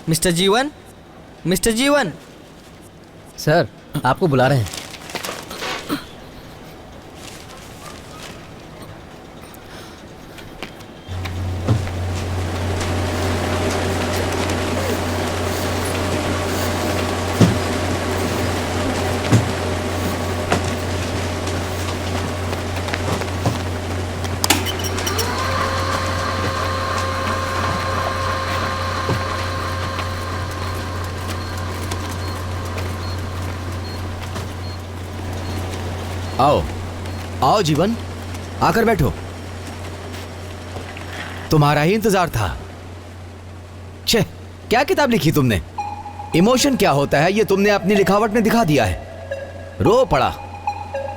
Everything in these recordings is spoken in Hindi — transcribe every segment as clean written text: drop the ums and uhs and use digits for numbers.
मिस्टर जीवन, मिस्टर जीवन। सर, आपको बुला रहे हैं। आओ आओ जीवन, आकर बैठो। तुम्हारा ही इंतजार था। छे, क्या किताब लिखी तुमने? इमोशन क्या होता है ये तुमने अपनी लिखावट में दिखा दिया है। रो पड़ा।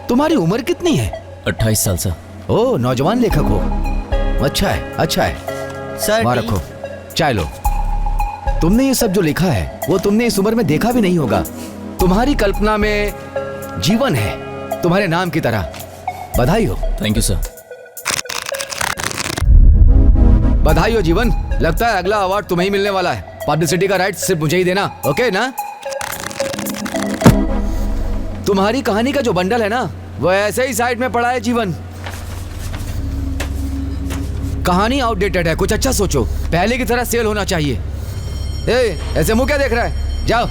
तुम्हारी उम्र कितनी है? 28 साल सा। ओ, नौजवान लेखक हो। अच्छा है, अच्छा है। सर वहाँ रखो, चाय लो। तुमने ये सब जो लिखा है वो तुमने इस उम्र में देखा भी नहीं होगा। तुम्हारी कल्पना में जीवन है, तुम्हारे नाम की तरह। बधाई हो। Thank you sir. बधाई हो जीवन। लगता है अगला अवार्ड तुम्हें ही मिलने वाला है। पब्लिसिटी का राइट सिर्फ मुझे ही देना, ओके ना? तुम्हारी कहानी का जो बंडल है ना, वो ऐसे ही साइड में पड़ा है जीवन। कहानी आउटडेटेड है, कुछ अच्छा सोचो। पहले की तरह सेल होना चाहिए। ऐसे मुंह क्या देख रहा है? जाओ।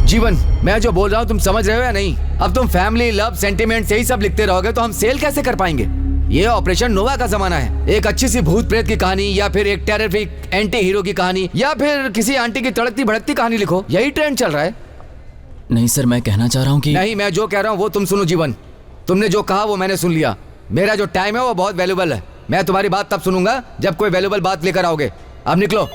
जीवन, मैं जो बोल रहा हूँ तुम समझ रहे हो या नहीं? अब तुम फैमिली, लव, सेंटिमेंट यही सब लिखते रहोगे तो हम सेल कैसे कर पाएंगे? ये ऑपरेशन नोवा का जमाना है। एक अच्छी सी भूत प्रेत की कहानी, या फिर एक टेररिफिक एंटी हीरो की कहानी, या फिर किसी आंटी की तड़कती भड़कती कहानी लिखो। यही ट्रेंड चल रहा है। नहीं सर, मैं कहना चाह रहा हूँ कि नहीं, मैं जो कह रहा हूँ वो तुम सुनो जीवन। तुमने जो कहा वो मैंने सुन लिया। मेरा जो टाइम है वो बहुत वैल्यूबल है। मैं तुम्हारी बात तब सुनूंगा जब कोई वैल्यूबल बात लेकर आओगे। अब निकलो।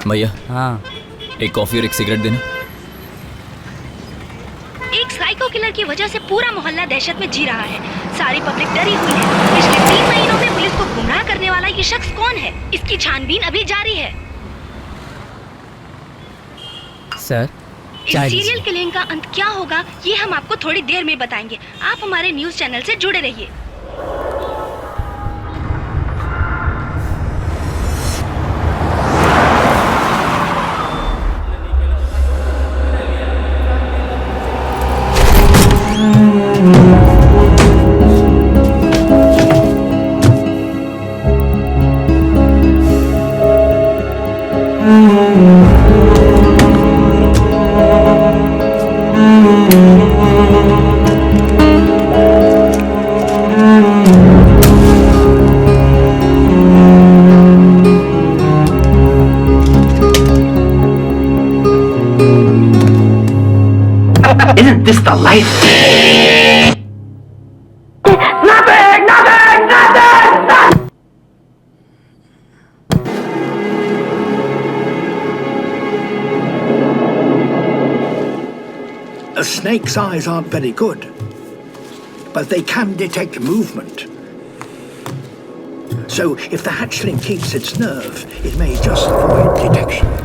भैया, हाँ, एक कॉफी और एक सिगरेट देना। एक साइको किलर की वजह से पूरा मोहल्ला दहशत में जी रहा है। सारी पब्लिक डरी हुई है। पिछले 3 महीनों में पुलिस को गुमराह करने वाला ये शख्स कौन है, इसकी छानबीन अभी जारी है। सर, इस चाय सीरियल लीजिए। किलिंग का अंत क्या होगा ये हम आपको थोड़ी देर में बताएंगे। आप हमारे न्यूज चैनल से जुड़े रहिए। Isn't this the life? Nothing! A snake's eyes aren't very good, but they can detect movement. So if the hatchling keeps its nerve, it may just avoid detection.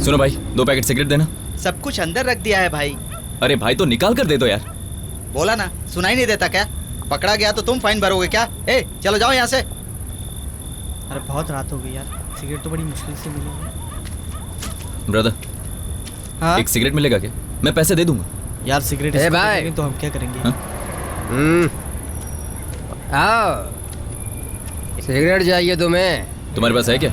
सुनो भाई, 2 पैकेट सिगरेट देना। सब कुछ अंदर रख दिया है भाई। अरे भाई तो निकाल कर दे दो यार। बोला ना, सुनाई नहीं देता क्या? पकड़ा गया तो तुम फाइन भरोगे क्या? ए चलो जाओ यहाँ से। अरे बहुत रात हो गई यार, सिगरेट तो बड़ी मुश्किल से मिली। ब्रदर, हाँ एक सिगरेट मिलेगा क्या? मैं पैसे दे दूंगा। यार सिगरेट ए इसको भाई। देंगे तो हम क्या करेंगे? हाँ? आओ, सिगरेट चाहिए तुम्हें? तुम्हारे पास है क्या?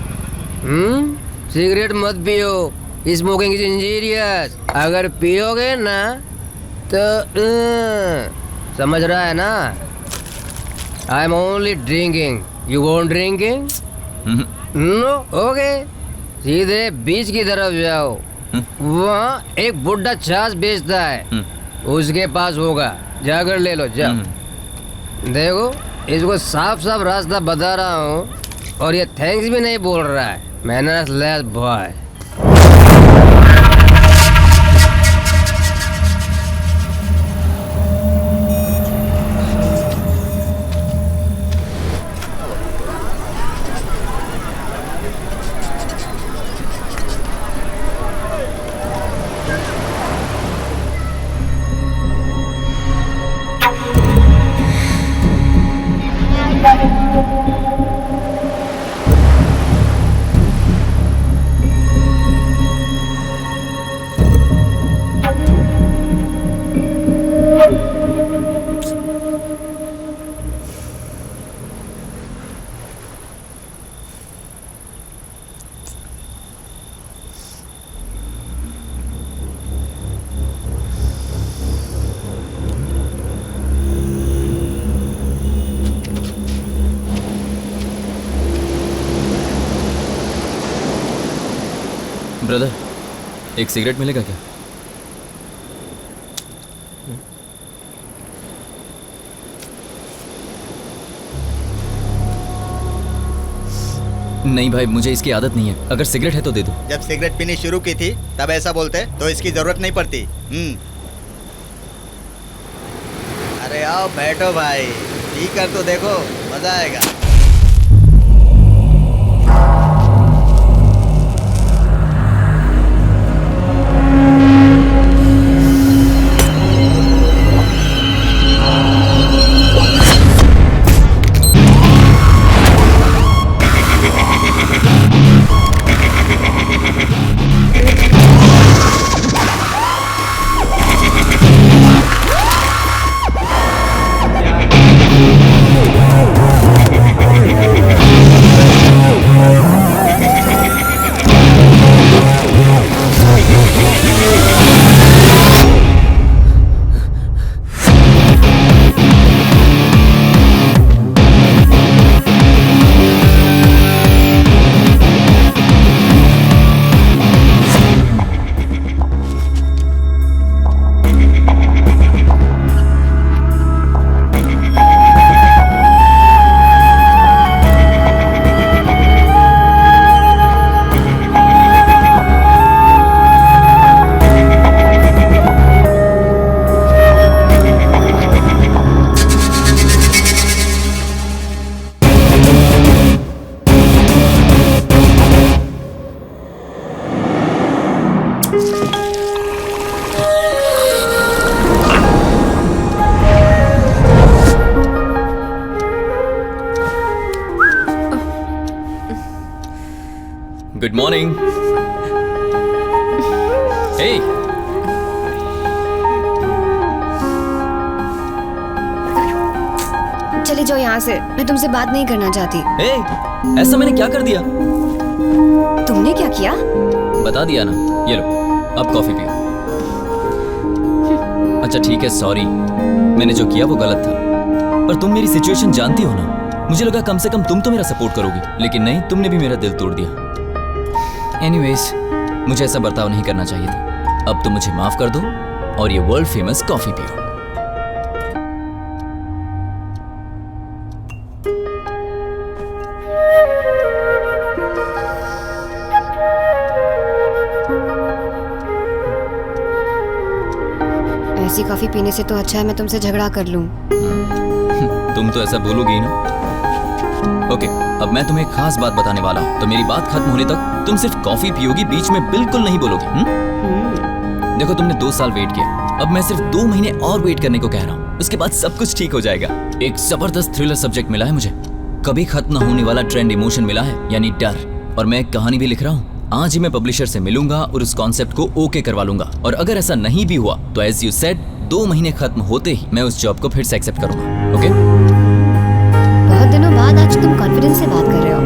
सिगरेट मत पियो, स्मोकिंग इज इंजीरियस। अगर पियोगे ना तो समझ रहा है ना? I am only drinking, you won't drinking? No, okay. सीधे बीच की तरफ जाओ, वहाँ एक बुड्ढा छाछ बेचता है, उसके पास होगा, जाकर ले लो, जाओ। देखो, इसको साफ साफ रास्ता बता रहा हूँ और ये थैंक्स भी नहीं बोल रहा है। Manners less boy. ब्रदर, एक सिगरेट मिलेगा क्या? नहीं भाई, मुझे इसकी आदत नहीं है। अगर सिगरेट है तो दे दो। जब सिगरेट पीनी शुरू की थी तब ऐसा बोलते तो इसकी जरूरत नहीं पड़ती। अरे आओ बैठो भाई, पी कर तो देखो, मजा आएगा। Good morning. हे, चली जाओ यहाँ से, मैं तुमसे बात नहीं करना चाहती। हे, ऐसा मैंने क्या कर दिया? तुमने क्या किया? बता दिया ना। ये लो, अब कॉफी पियो। अच्छा ठीक है, सॉरी, मैंने जो किया वो गलत था, पर तुम मेरी सिचुएशन जानती हो ना। मुझे लगा कम से कम तुम तो मेरा सपोर्ट करोगी, लेकिन नहीं, तुमने भी मेरा दिल तोड़ दिया। एनीवेज, मुझे ऐसा बर्ताव नहीं करना चाहिए था। अब तुम मुझे माफ कर दो और ये वर्ल्ड फेमस कॉफी पियो। ऐसी कॉफी पीने से तो अच्छा है मैं तुमसे झगड़ा कर लूं। तुम तो ऐसा बोलोगी ना। ओके, अब मैं तुम्हें एक खास बात बताने वाला हूँ, तो मेरी बात खत्म होने तक तुम सिर्फ कॉफी पियोगी, बीच में बिल्कुल नहीं बोलोगी। देखो तुमने 2 साल वेट किया, अब मैं सिर्फ 2 महीने और वेट करने को कह रहा हूँ, उसके बाद सब कुछ ठीक हो जाएगा। एक जबरदस्त थ्रिलर सब्जेक्ट मिला है मुझे, कभी खत्म न होने वाला ट्रेंड इमोशन मिला है, यानी डर। और मैं एक कहानी भी लिख रहा हूँ। आज ही मैं पब्लिशर से मिलूंगा और उस कॉन्सेप्ट को ओके करवा लूंगा, और अगर ऐसा नहीं भी हुआ तो एज यू सेड 2 महीने खत्म होते ही मैं उस जॉब को फिर से एक्सेप्ट करूंगा। ओके? बहुत दिनों बाद आज तुम कॉन्फिडेंस से बात कर रहे हो।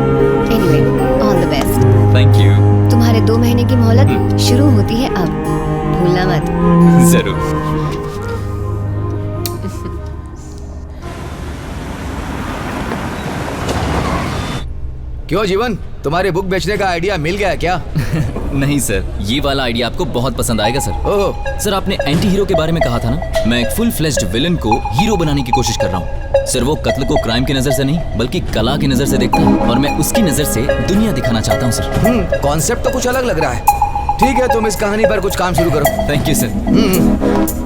Anyway, all the best. Thank you. तुम्हारे 2 महीने की मोहलत शुरू होती है अब, भूलना मत। जरूर। क्यों जीवन, तुम्हारे बुक बेचने का आइडिया मिल गया क्या? नहीं सर, ये वाला आइडिया आपको बहुत पसंद आएगा सर। ओह सर, आपने एंटी हीरो के बारे में कहा था ना, मैं एक फुल फ्लेश्ड विलन को हीरो बनाने की कोशिश कर रहा हूँ। सर, वो कत्ल को क्राइम की नजर से नहीं बल्कि कला की नजर से देखता है, और मैं उसकी नजर से दुनिया दिखाना चाहता हूँ सर। कॉन्सेप्ट तो कुछ अलग लग रहा है। ठीक है, तुम इस कहानी पर कुछ काम शुरू करो। Thank you sir.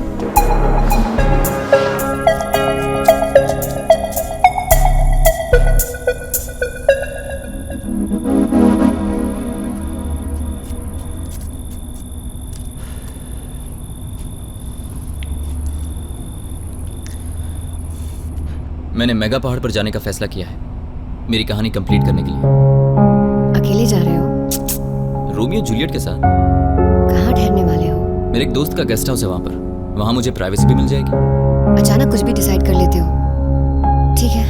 मैंने मेगा पहाड़ पर जाने का फैसला किया है, मेरी कहानी कंप्लीट करने के लिए। अकेले जा रहे हो? रोमियो जूलियट के साथ। कहाँ ठहरने वाले हो? मेरे एक दोस्त का गेस्ट हाउस है वहाँ पर, वहाँ मुझे प्राइवेसी भी मिल जाएगी। अचानक कुछ भी डिसाइड कर लेते हो। ठीक है,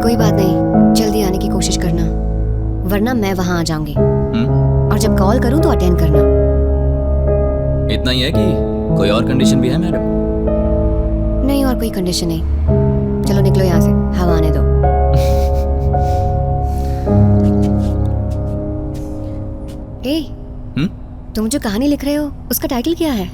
कोई बात नहीं, जल्दी आने की कोशिश करना, वरना मैं वहाँ आ जाऊंगी। और जब कॉल करूँ तो अटेंड करना। इतना ही है कि कोई और कंडीशन भी है मैडम? नहीं, और कोई कंडीशन नहीं। चलो निकलो यहाँ से, हवा आने दो। ए, तुम जो कहानी लिख रहे हो उसका टाइटल क्या है?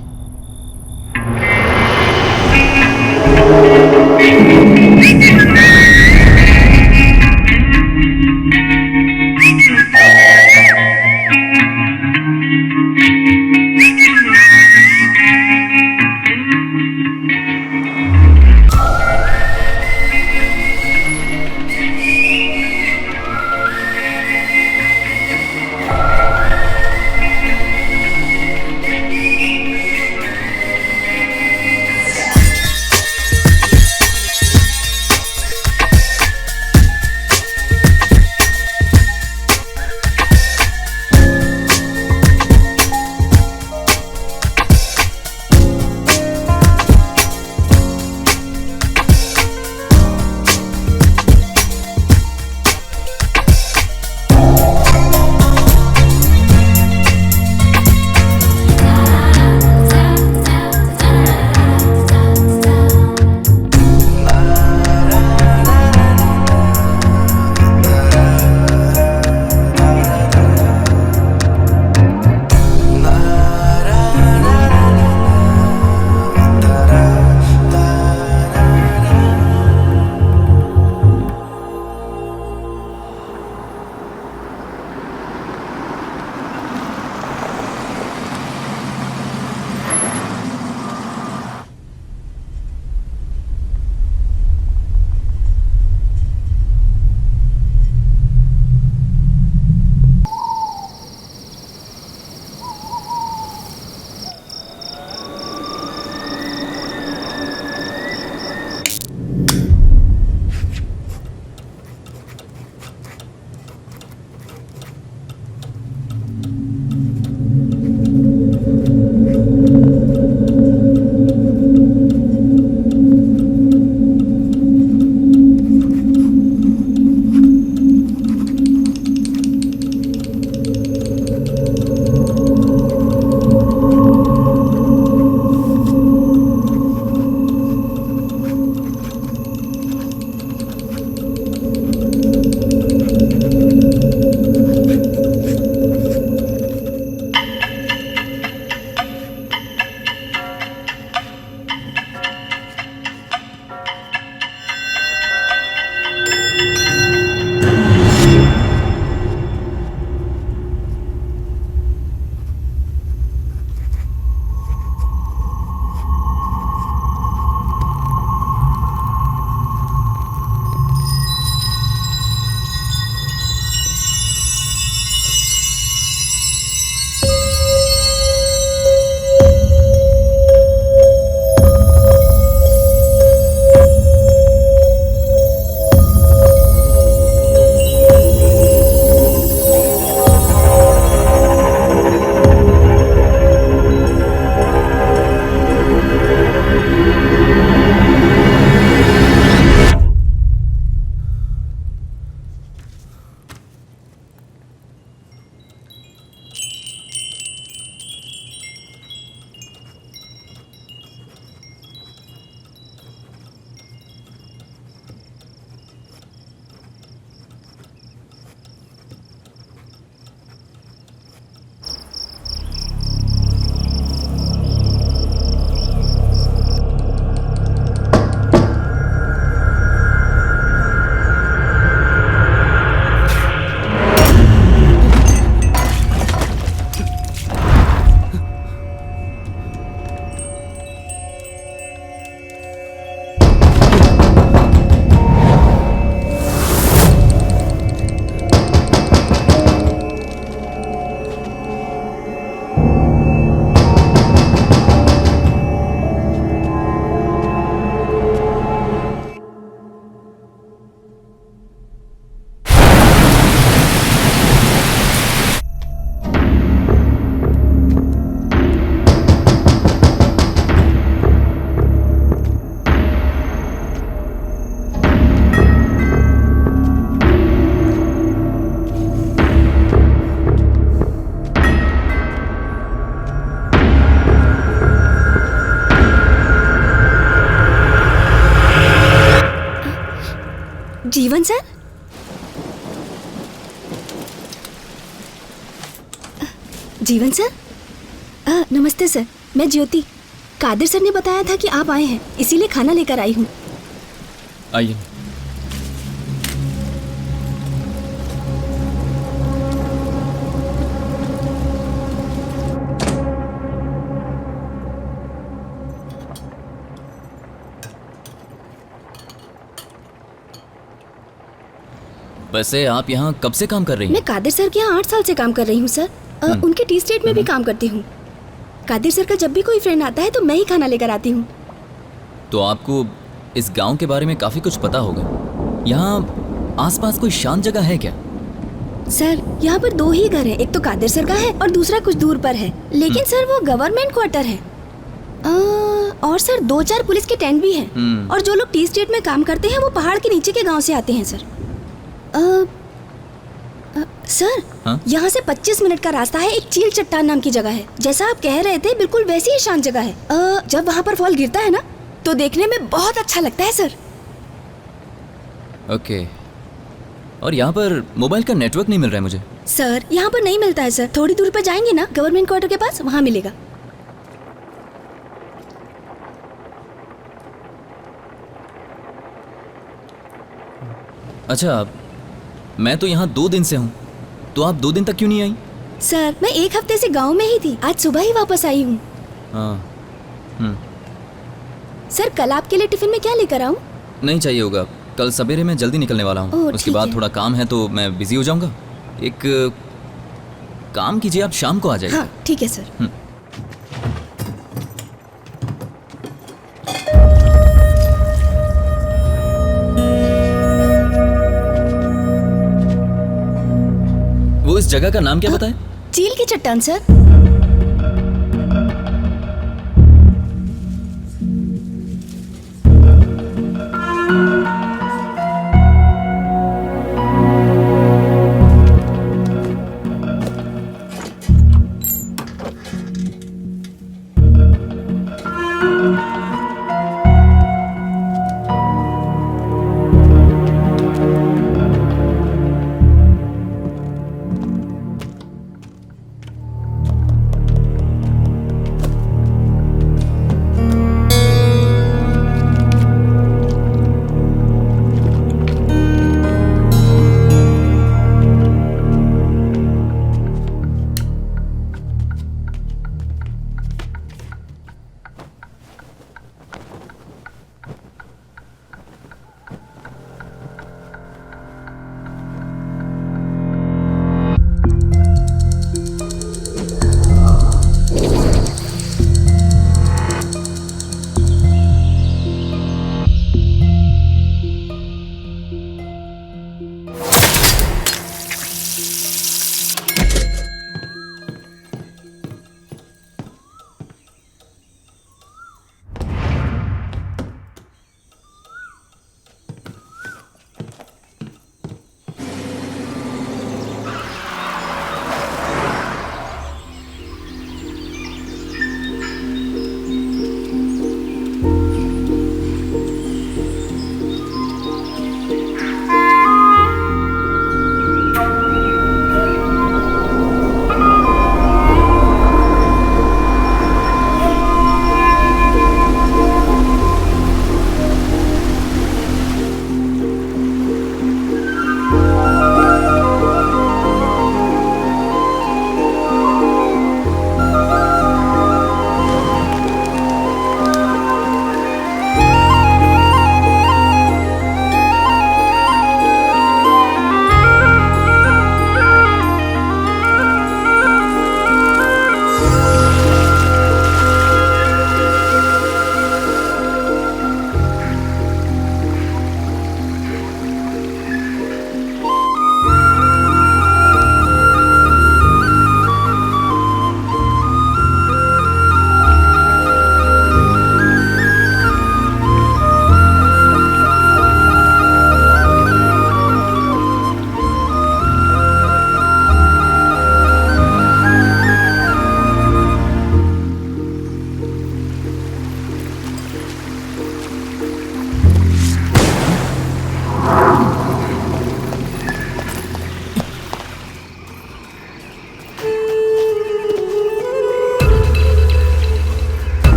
जीवन सर? जीवन सर? नमस्ते सर, मैं ज्योति। कादिर सर ने बताया था कि आप आए हैं, इसीलिए खाना लेकर आई हूँ। आइए। वैसे आप यहाँ कब से काम कर रही हैं? मैं कादिर सर के यहाँ 8 साल से काम कर रही हूँ सर। उनके टी स्टेट में भी काम करती हूँ। कादिर सर का जब भी कोई फ्रेंड आता है तो मैं ही खाना लेकर आती हूँ। तो आपको इस गांव के बारे में काफी कुछ पता होगा। यहाँ आसपास कोई शांत जगह है क्या? सर यहाँ पर 2 ही घर हैं, एक तो कादिर सर का है और दूसरा कुछ दूर पर है, लेकिन सर वो गवर्नमेंट क्वार्टर है। और सर 2-4 पुलिस के टेंट भी हैं। और जो लोग टी स्टेट में काम करते हैं वो पहाड़ के नीचे के गांव से आते हैं सर। सर हाँ? यहाँ से 25 मिनट का रास्ता है, एक चील चट्टान नाम की जगह है। जैसा आप कह रहे थे बिल्कुल वैसी ही शांत जगह है। जब वहाँ पर फॉल गिरता है ना तो देखने में बहुत अच्छा लगता है सर। ओके। और यहाँ पर मोबाइल का नेटवर्क नहीं मिल रहा है मुझे। सर यहाँ पर नहीं मिलता है सर, थोड़ी दूर पर जाएंगे ना गवर्नमेंट क्वार्टर के पास, वहाँ मिलेगा। अच्छा, मैं तो यहाँ 2 दिन से हूँ, तो आप 2 दिन तक क्यों नहीं आई? सर मैं 1 हफ्ते से गांव में ही थी, आज सुबह ही वापस आई हूँ। हाँ। सर कल आपके लिए टिफिन में क्या लेकर आऊँ? नहीं चाहिए होगा, कल सवेरे मैं जल्दी निकलने वाला हूँ। ओह, उसके ठीक बाद है। थोड़ा काम है तो मैं बिजी हो जाऊँगा। एक काम कीजिए, आप शाम को आ जाइए। हाँ ठीक है सर। वो इस जगह का नाम क्या बताए? चील की चट्टान सर।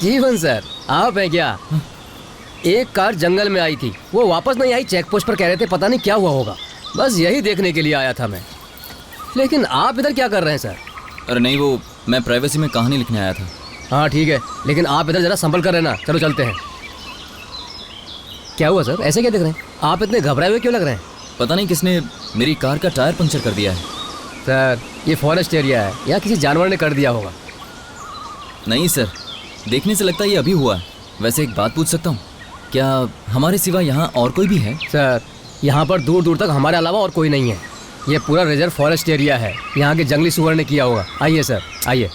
जीवन सर, आप हैं क्या? एक कार जंगल में आई थी, वो वापस नहीं आई। चेक पोस्ट पर कह रहे थे पता नहीं क्या हुआ होगा। बस यही देखने के लिए आया था मैं। लेकिन आप इधर क्या कर रहे हैं सर? अरे नहीं, वो मैं प्राइवेसी में कहानी लिखने आया था। हाँ ठीक है, लेकिन आप इधर जरा संभल कर रहना। चलो चलते हैं। क्या हुआ सर, ऐसे क्या देख रहे हैं? आप इतने घबराए हुए क्यों लग रहे हैं? पता नहीं किसने मेरी कार का टायर पंक्चर कर दिया है। सर ये फॉरेस्ट एरिया है, या किसी जानवर ने कर दिया होगा। नहीं सर, देखने से लगता है ये अभी हुआ है। वैसे एक बात पूछ सकता हूँ, क्या हमारे सिवा यहाँ और कोई भी है? सर यहाँ पर दूर दूर तक हमारे अलावा और कोई नहीं है। ये पूरा रिजर्व फॉरेस्ट एरिया है, यहाँ के जंगली सुअर ने किया होगा। आइए सर, आइए।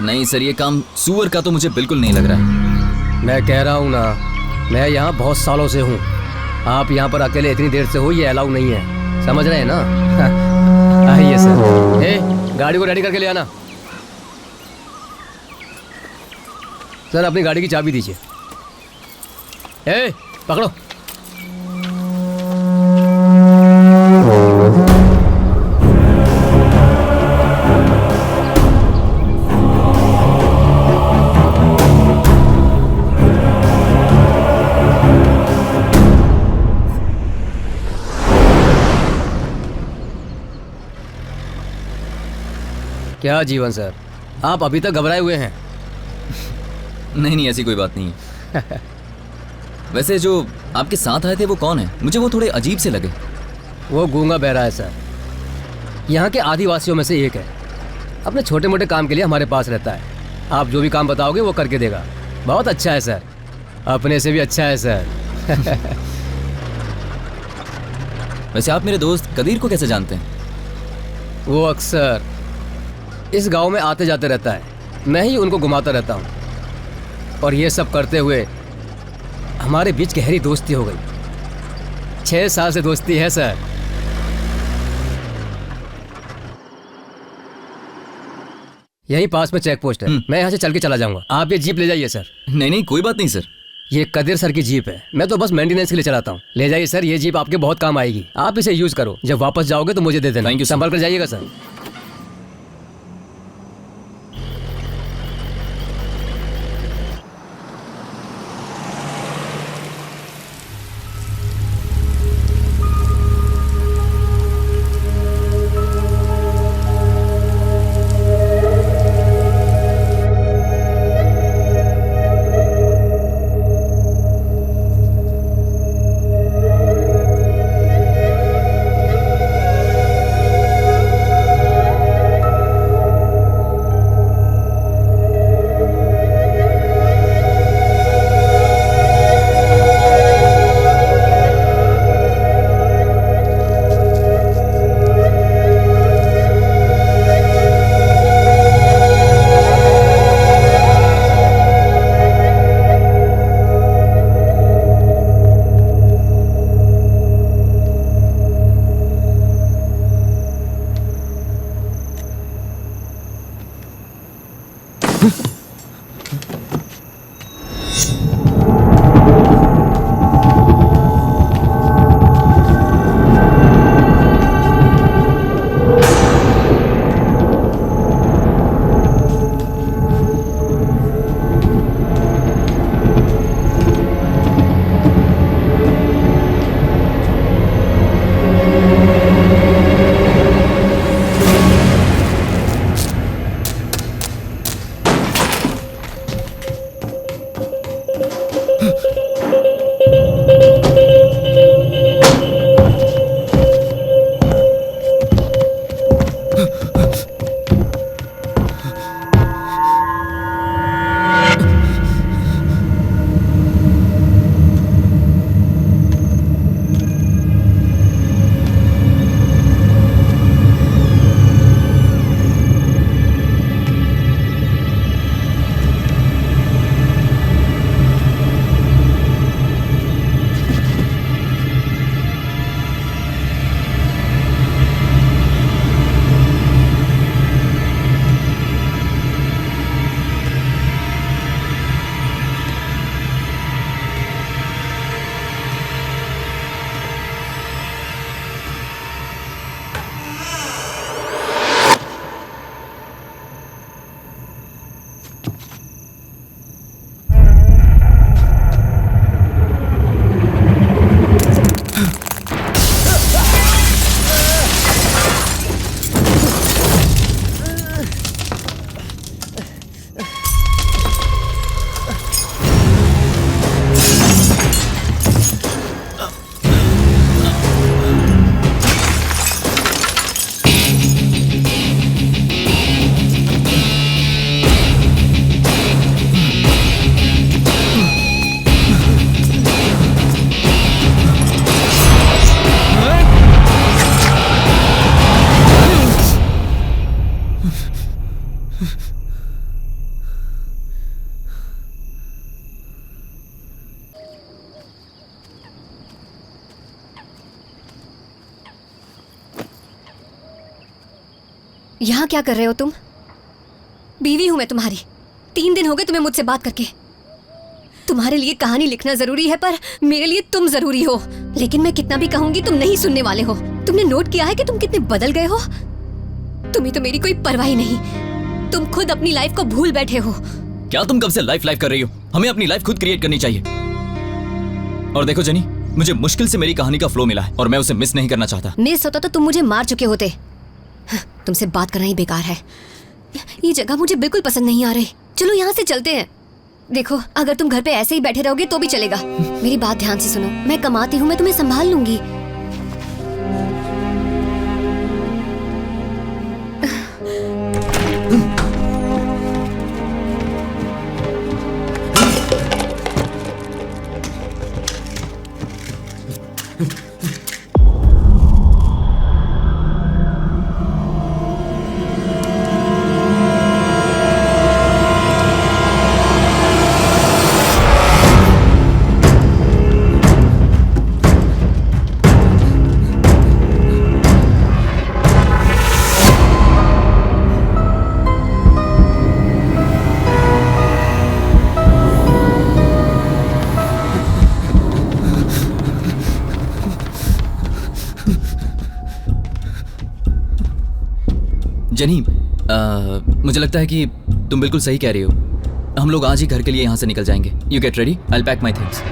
नहीं सर, ये काम सुअर का तो मुझे बिल्कुल नहीं लग रहा है। मैं कह रहा हूँ ना, मैं यहाँ बहुत सालों से हूँ। आप यहाँ पर अकेले इतनी देर से हो, ये अलाउ नहीं है, समझ रहे हैं ना? आइए सर। ए, गाड़ी को रेडी करके ले आना। सर अपनी गाड़ी की चाबी दीजिए। ए पकड़ो। क्या जीवन सर, आप अभी तक घबराए हुए हैं? नहीं, ऐसी कोई बात नहीं है। वैसे जो आपके साथ आए थे वो कौन है? मुझे वो थोड़े अजीब से लगे। वो गूंगा बहरा है सर, यहाँ के आदिवासियों में से एक है। अपने छोटे मोटे काम के लिए हमारे पास रहता है। आप जो भी काम बताओगे वो करके देगा। बहुत अच्छा है सर, अपने से भी अच्छा है सर। वैसे आप मेरे दोस्त कदीर को कैसे जानते हैं? वो अक्सर इस गांव में आते जाते रहता है, मैं ही उनको घुमाता रहता हूँ। और ये सब करते हुए हमारे बीच गहरी दोस्ती हो गई। 6 साल से दोस्ती है सर। यहीं पास में चेक पोस्ट है, मैं यहाँ से चल के चला जाऊंगा। आप ये जीप ले जाइए सर। नहीं, कोई बात नहीं सर। ये कदीर सर की जीप है, मैं तो बस मेंटेनेंस के लिए चलाता हूँ। ले जाइए सर, ये जीप आपके बहुत काम आएगी। आप इसे यूज करो, जब वापस जाओगे तो मुझे दे देना। Thank you. संभल कर जाइएगा सर। यहाँ क्या कर रहे हो तुम? बीवी हूं मैं तुम्हारी। 3 दिन हो गए तुम्हें मुझसे बात करके। तुम्हारे लिए कहानी लिखना जरूरी है, पर मेरे लिए तुम जरूरी हो। लेकिन मैं कितना भी कहूंगी तुम नहीं सुनने वाले हो। तुमने नोट किया है कि तुम कितने बदल गए हो? तुम्हें तो मेरी कोई परवाह ही नहीं। तुम खुद अपनी लाइफ को भूल बैठे हो। क्या तुम कब से लाइफ कर रही हो? हमें अपनी लाइफ खुद क्रिएट करनी चाहिए। और देखो जनी, मुझे मुश्किल से मेरी कहानी का फ्लो मिला है और मैं उसे मिस नहीं करना चाहता। मिस होता तो तुम मुझे मार चुके होते। तुमसे बात करना ही बेकार है। ये जगह मुझे बिल्कुल पसंद नहीं आ रही। चलो यहाँ से चलते हैं। देखो, अगर तुम घर पे ऐसे ही बैठे रहोगे तो भी चलेगा। मेरी बात ध्यान से सुनो। मैं कमाती हूँ, मैं तुम्हें संभाल लूंगी। जनी, मुझे लगता है कि तुम बिल्कुल सही कह रही हो। हम लोग आज ही घर के लिए यहाँ से निकल जाएंगे। You get ready, I will pack my things.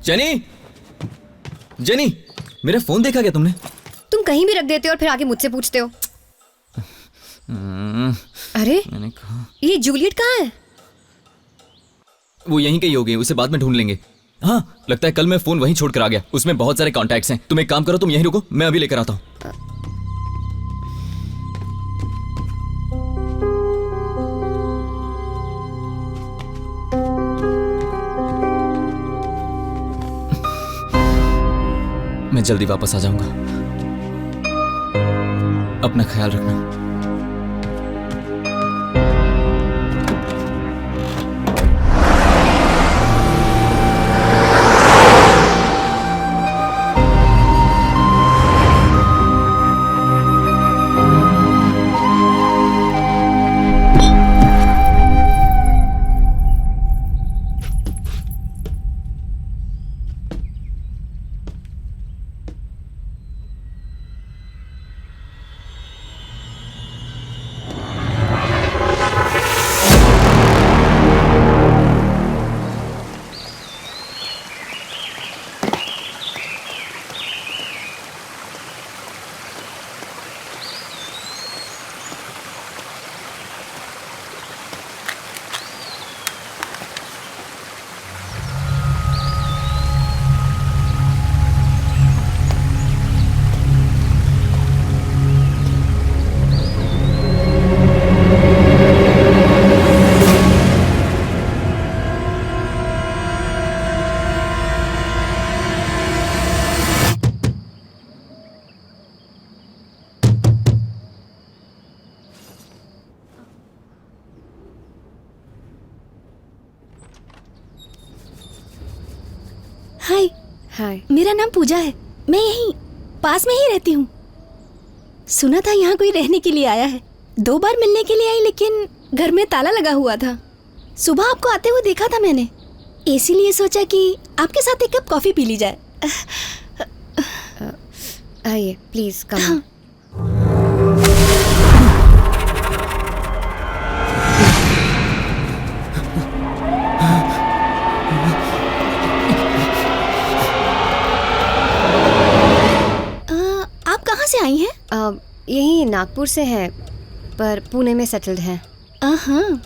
जनी, जनी, मेरा फोन देखा क्या तुमने? तुम कहीं भी रख देते हो और फिर आगे मुझसे पूछते हो। अरे, मैंने कहा ये जूलियट कहाँ है? वो यहीं कहीं होगी, उसे बाद में ढूंढ लेंगे। हाँ, लगता है कल मैं फोन वहीं छोड़कर आ गया। उसमें बहुत सारे कॉन्टैक्ट्स हैं। तुम एक काम करो, तुम यहीं रुको, मैं अभी लेकर आता हूँ। मैं जल्दी वापस आ जाऊंगा। अपना ख्याल रखना। हाय। हाय। मेरा नाम पूजा है। मैं यहीं पास में ही रहती हूँ। सुना था यहाँ कोई रहने के लिए आया है। 2 बार मिलने के लिए आई, लेकिन घर में ताला लगा हुआ था। सुबह आपको आते हुए देखा था मैंने, इसीलिए सोचा कि आपके साथ एक कप कॉफी पी ली जाए। आइए प्लीज कम। हाँ। आप कहाँ से आई हैं? यही नागपुर से है, पर पुणे में सेटल्ड है। हाँ।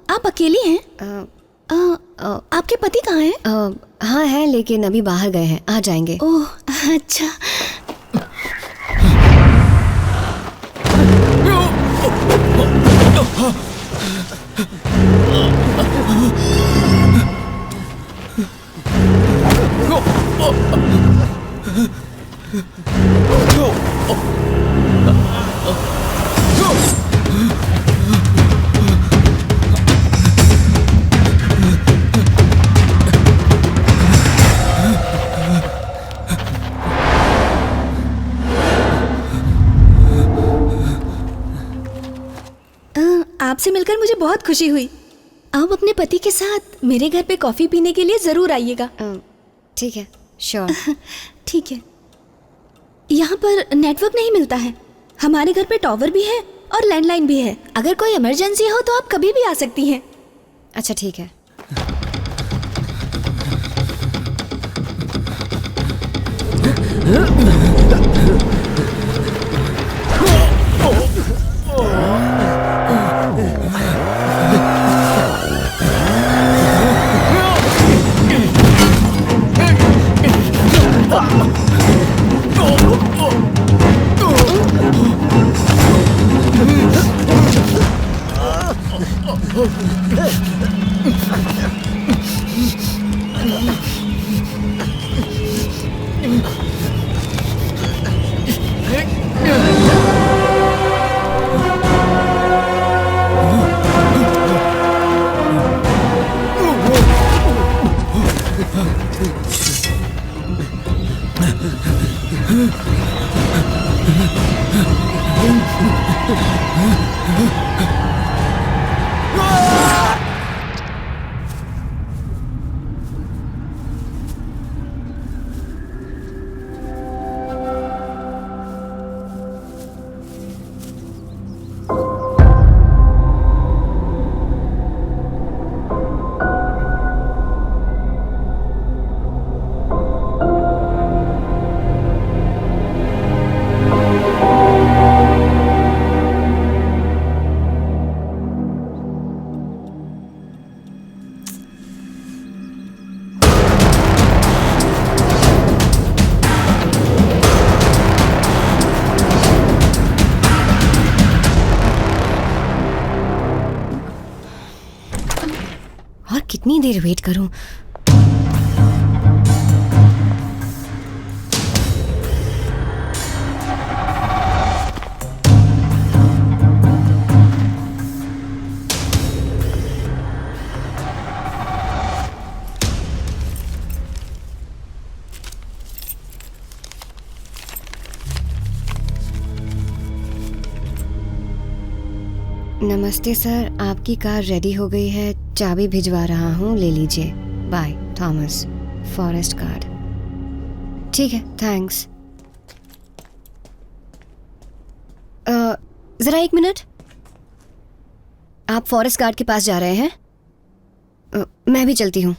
आप अकेली हैं? आपके पति कहाँ हैं? हाँ है, लेकिन अभी बाहर गए हैं, आ जाएंगे। ओह अच्छा। आपसे मिलकर मुझे बहुत खुशी हुई। आप अपने पति के साथ मेरे घर पे कॉफी पीने के लिए जरूर आइएगा। ठीक है, श्योर। ठीक है। यहाँ पर नेटवर्क नहीं मिलता है। हमारे घर पे टावर भी है और लैंडलाइन भी है। अगर कोई इमरजेंसी हो तो आप कभी भी आ सकती हैं। अच्छा ठीक है। कितनी देर वेट करूं? नमस्ते सर, आपकी कार रेडी हो गई है, चाबी भिजवा रहा हूँ, ले लीजिए। बाय। Thomas, forest guard. ठीक है, थैंक्स। ज़रा एक मिनट, आप फॉरेस्ट गार्ड के पास जा रहे हैं? मैं भी चलती हूँ।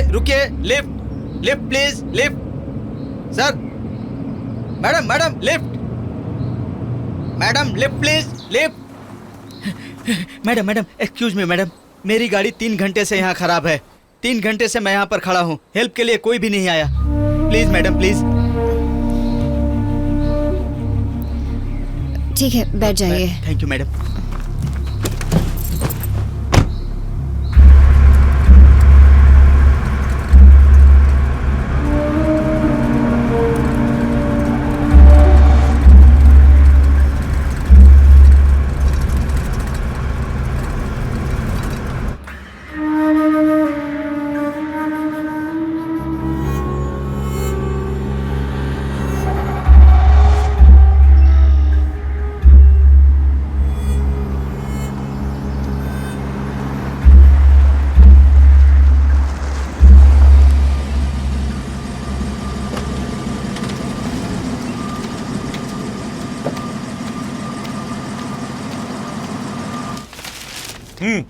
रुकिए, lift please, lift. Sir, madam lift, madam lift please, lift. Madam excuse me madam, मेरी गाड़ी 3 घंटे से यहाँ खराब है। 3 घंटे से मैं यहाँ पर खड़ा हूँ, हेल्प के लिए कोई भी नहीं आया। Please madam, please. ठीक है, बैठ जाइए। Thank you madam. आप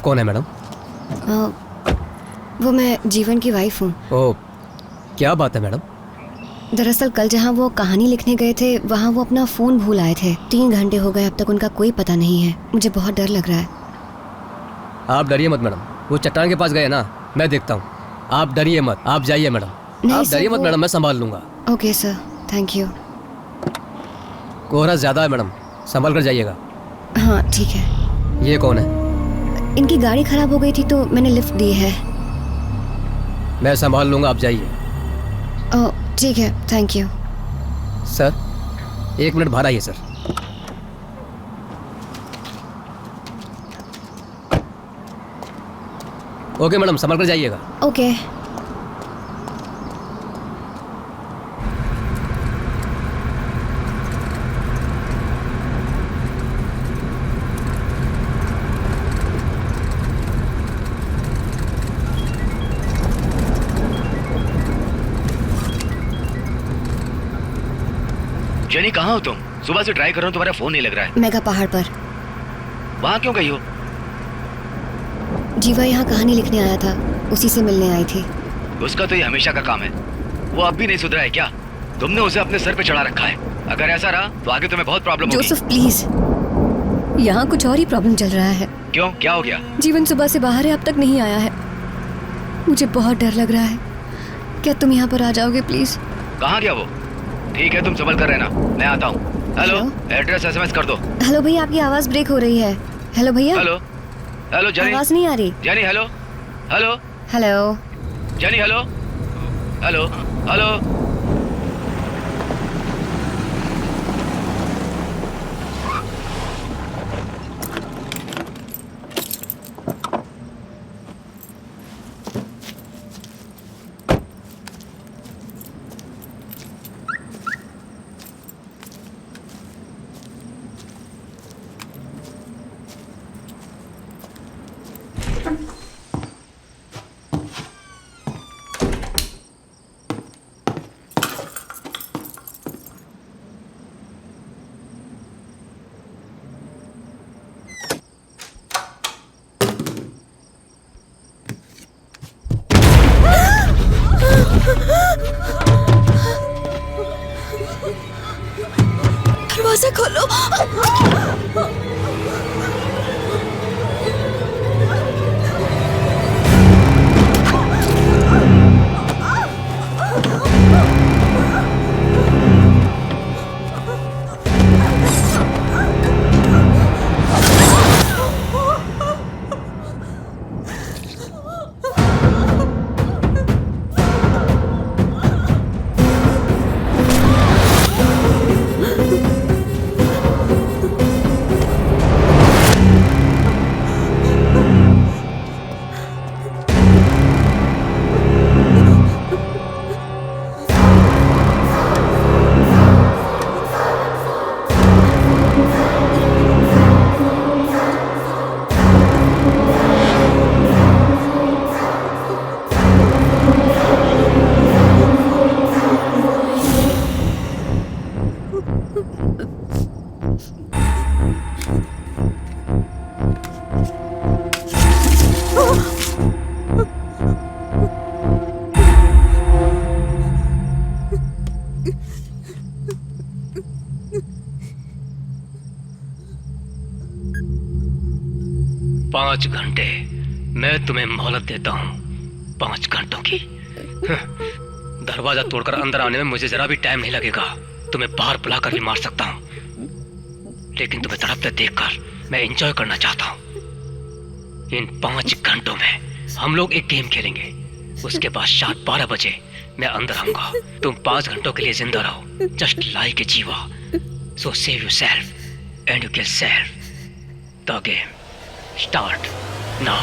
कौन है मैडम? वो मैं जीवन की वाइफ हूँ। ओ, क्या बात है मैडम? दरअसल कल जहाँ वो कहानी लिखने गए थे वहाँ वो अपना फ़ोन भूल आए थे। 3 घंटे हो गए, अब तक उनका कोई पता नहीं है। मुझे बहुत डर लग रहा है। आप डरिए मत मैडम, वो चट्टान के पास गए ना, मैं देखता हूँ। आप डरिए मत, आप जाइए मैडम। नहीं आप सर, डरिए मत वो- मैडम, मैं संभाल लूंगा। Okay sir, thank you. कोहरा ज़्यादा है मैडम, संभल कर जाइएगा। हाँ ठीक है। ये कौन है? इनकी गाड़ी खराब हो गई थी तो मैंने लिफ्ट दी है। मैं संभाल लूंगा, आप जाइए। ओह ठीक है, थैंक यू। सर 1 मिनट बाहर आइए सर। ओके मैडम, संभल कर जाइएगा। ओके। जेनी कहाँ हो तुम? सुबह से ट्राई कर रहा हूँ, तुम्हारा फोन नहीं लग रहा है। मेगा पहाड़ पर। वहाँ क्यों गई हो? जीवा यहाँ कहानी लिखने आया था, उसी से मिलने आई थी। उसका तो ये हमेशा का काम है। वो अब भी नहीं सुधरा है क्या? तुमने उसे अपने सर पे चढ़ा रखा है। अगर ऐसा रहा तो आगे तुम्हें बहुत प्रॉब्लम होगी। जोसेफ प्लीज, यहाँ कुछ और ही प्रॉब्लम चल रहा है। क्यों, क्या हो गया? जीवन सुबह से बाहर है, अब तक नहीं आया है। मुझे बहुत डर लग रहा है। क्या तुम यहाँ पर आ जाओगे प्लीज? कहाँ गया वो? ठीक है, तुम संभल कर रहना, मैं आता हूँ। हेलो, एड्रेस SMS कर दो। हेलो भैया, आपकी आवाज़ ब्रेक हो रही है। हेलो भैया। Hello hello jenny. आवाज़ नहीं आ रही। Jenny hello hello hello jenny hello hello hello. दरवाजा खोलो। पाँच घंटे मैं तुम्हें मोहलत देता हूँ, 5 घंटों की। दरवाजा तोड़कर अंदर आने में मुझे जरा भी टाइम नहीं लगेगा। तुम्हें बाहर बुलाकर भी मार सकता हूँ, लेकिन तुम्हें तड़पते देखकर मैं एंजॉय करना चाहता हूँ। इन 5 घंटों में हम लोग एक गेम खेलेंगे, उसके बाद शाम 12 बजे मैं अंदर आऊंगा। तुम 5 घंटों के लिए जिंदा रहो, जस्ट लाइक ए जीवा। सो save yourself and you kill self. The game start now.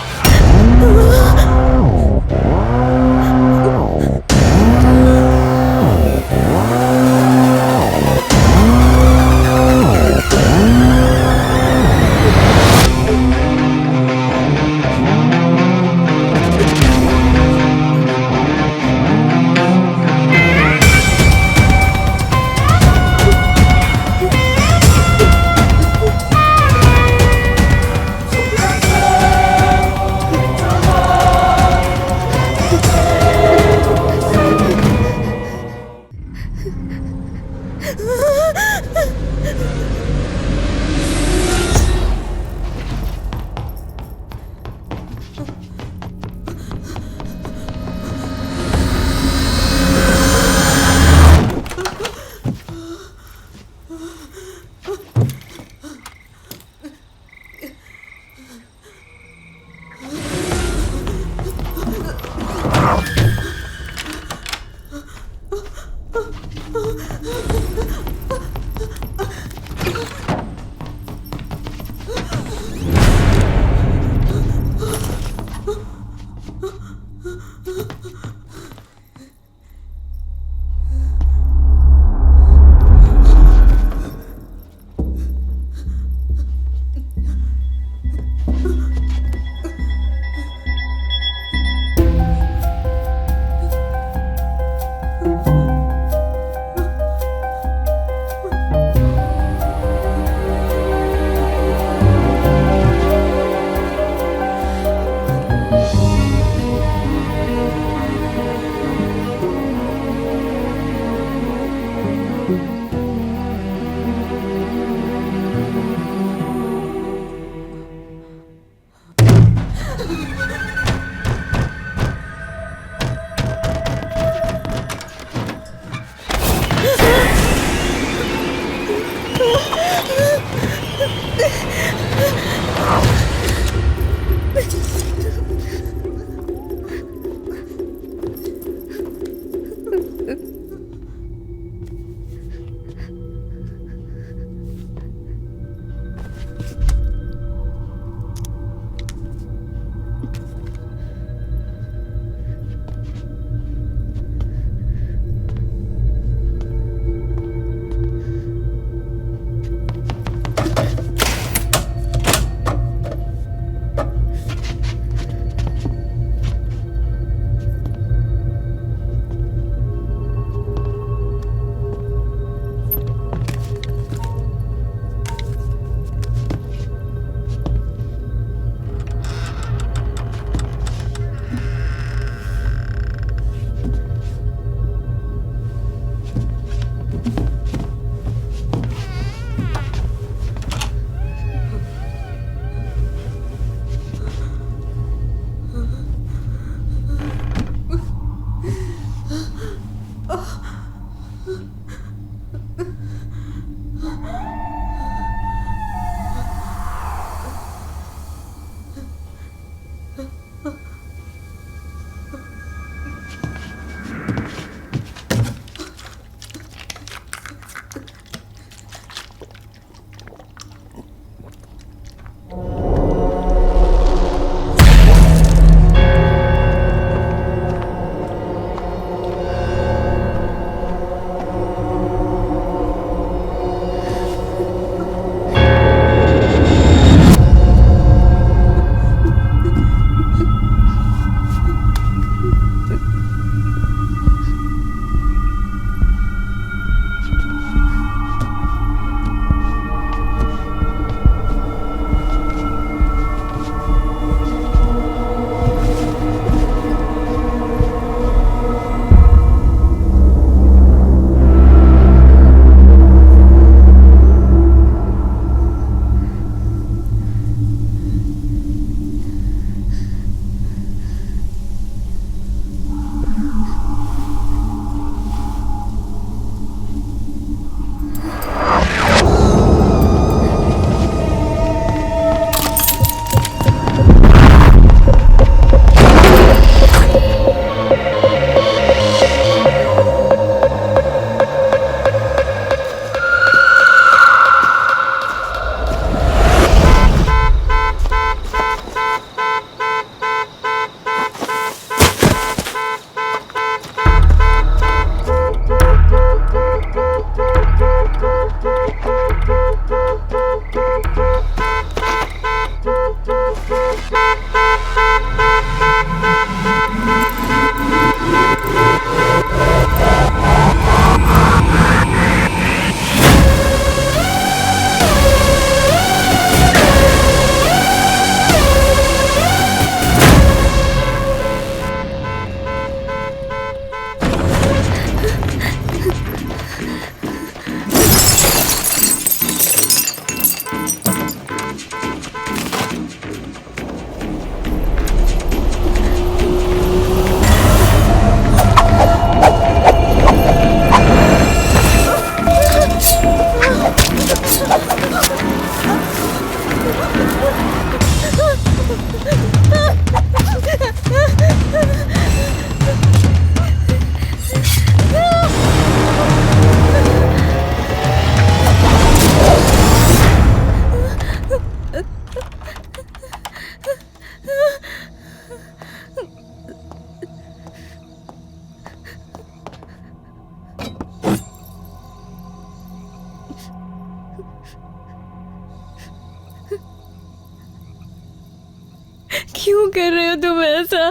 क्यों कर रहे हो तुम ऐसा?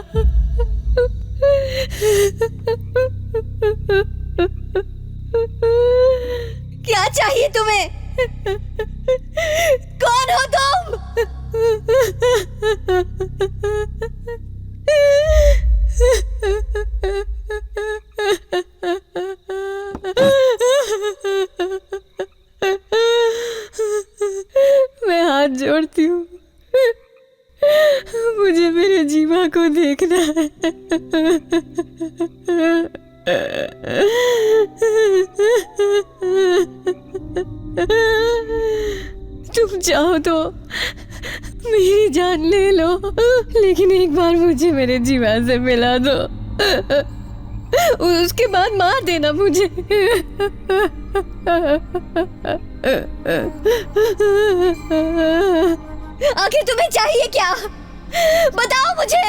क्या चाहिए तुम्हें? कौन हो तुम? मैं हाथ जोड़ती हूँ, मुझे मेरे जीवा को देखना है। तुम चाहो तो मेरी जान ले लो, लेकिन एक बार मुझे मेरे जीवा से मिला दो, उसके बाद मार देना मुझे। आखिर तुम्हें चाहिए क्या? बताओ मुझे।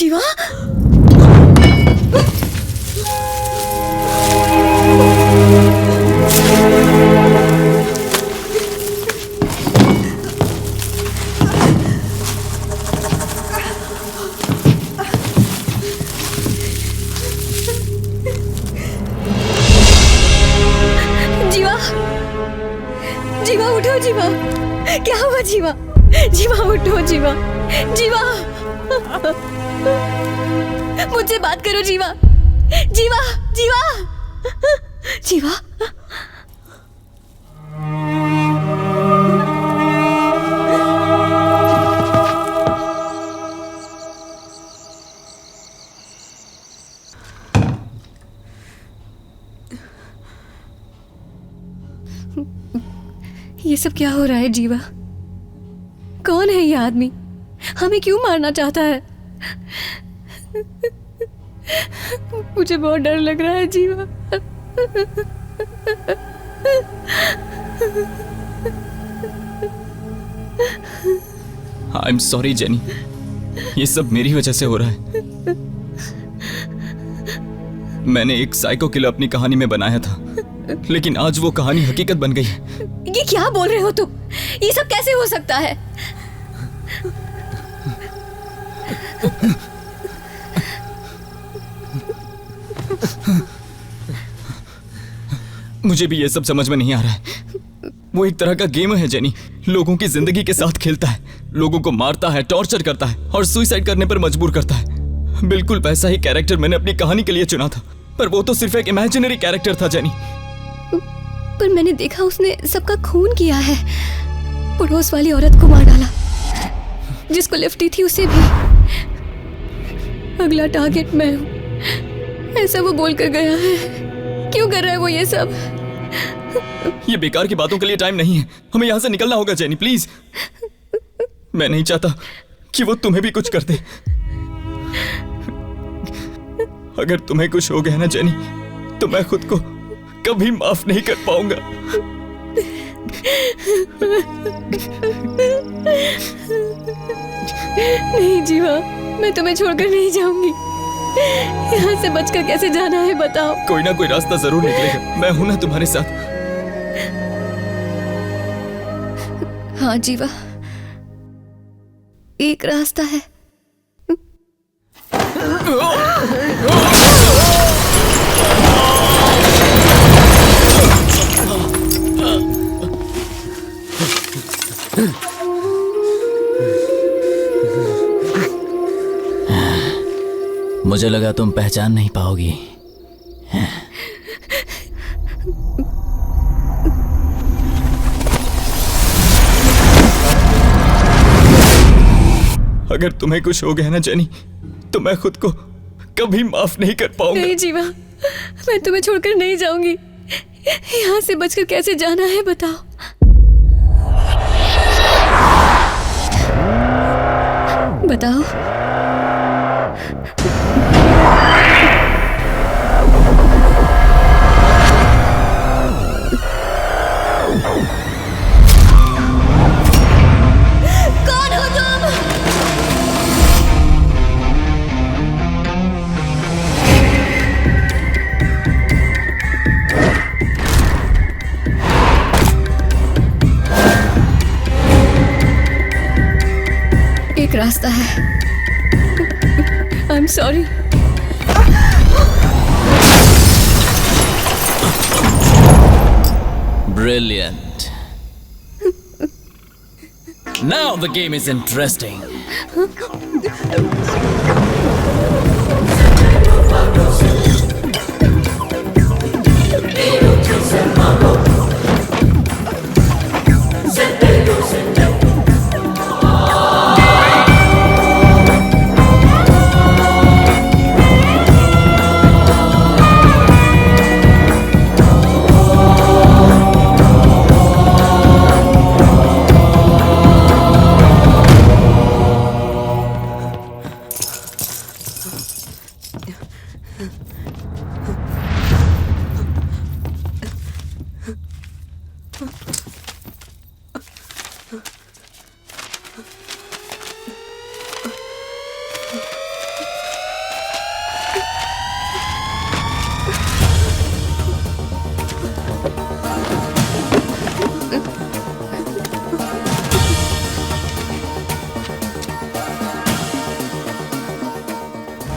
जीवा जीवा जीवा उठो जीवा क्या हुआ जीवा जीवा उठो जीवा जीवा मुझसे बात करो जीवा जीवा जीवा जीवा ये सब क्या हो रहा है जीवा? कौन है ये आदमी? हमें क्यों मारना चाहता है? मुझे बहुत डर लग रहा है जीवा। आई एम सॉरी जेनी, ये सब मेरी वजह से हो रहा है। मैंने एक साइको किलर अपनी कहानी में बनाया था, लेकिन आज वो कहानी हकीकत बन गई है। ये क्या बोल रहे हो तुम? ये सब कैसे हो सकता है? मुझे भी ये सब समझ में नहीं आ रहा है। वो एक तरह का गेम है जेनी, लोगों की जिंदगी के साथ खेलता है, लोगों को मारता है, टॉर्चर करता है और सुसाइड करने पर मजबूर करता है। बिल्कुल वैसा ही कैरेक्टर मैंने अपनी कहानी के लिए चुना था, पर वो तो सिर्फ एक इमेजिनरी कैरेक्टर था जेनी। पर मैंने देखा उसने सबका खून किया है। पड़ोस वाली औरत को मार डाला, जिसको लिफ्ट दी थी उसे भी। अगला टारगेट मैं हूँ, ऐसा वो बोल कर गया है। क्यों कर रहा है वो ये सब? ये बेकार की बातों के लिए टाइम नहीं है, हमें यहाँ से निकलना होगा जेनी, प्लीज। मैं नहीं चाहता कि वो तुम्हें भी कुछ कर दे। अगर तुम्हें कुछ हो गया ना जेनी, तो मैं खुद को कभी माफ नहीं कर पाऊंगा। नहीं जीवा, मैं तुम्हें छोड़कर नहीं जाऊंगी। यहाँ से बचकर कैसे जाना है बताओ? कोई ना कोई रास्ता जरूर निकलेगा, मैं हूं ना तुम्हारे साथ। हाँ जीवा, एक रास्ता है। मुझे लगा तुम पहचान नहीं पाओगी। अगर तुम्हें कुछ हो गया ना जेनी, तो मैं खुद को कभी माफ नहीं कर पाऊंगा। नहीं जीवा, मैं तुम्हें छोड़कर नहीं जाऊंगी। यहाँ से बचकर कैसे जाना है बताओ? बताओ। कौन हो तुम? एक रास्ता है। I am sorry. Brilliant. Now the game is interesting.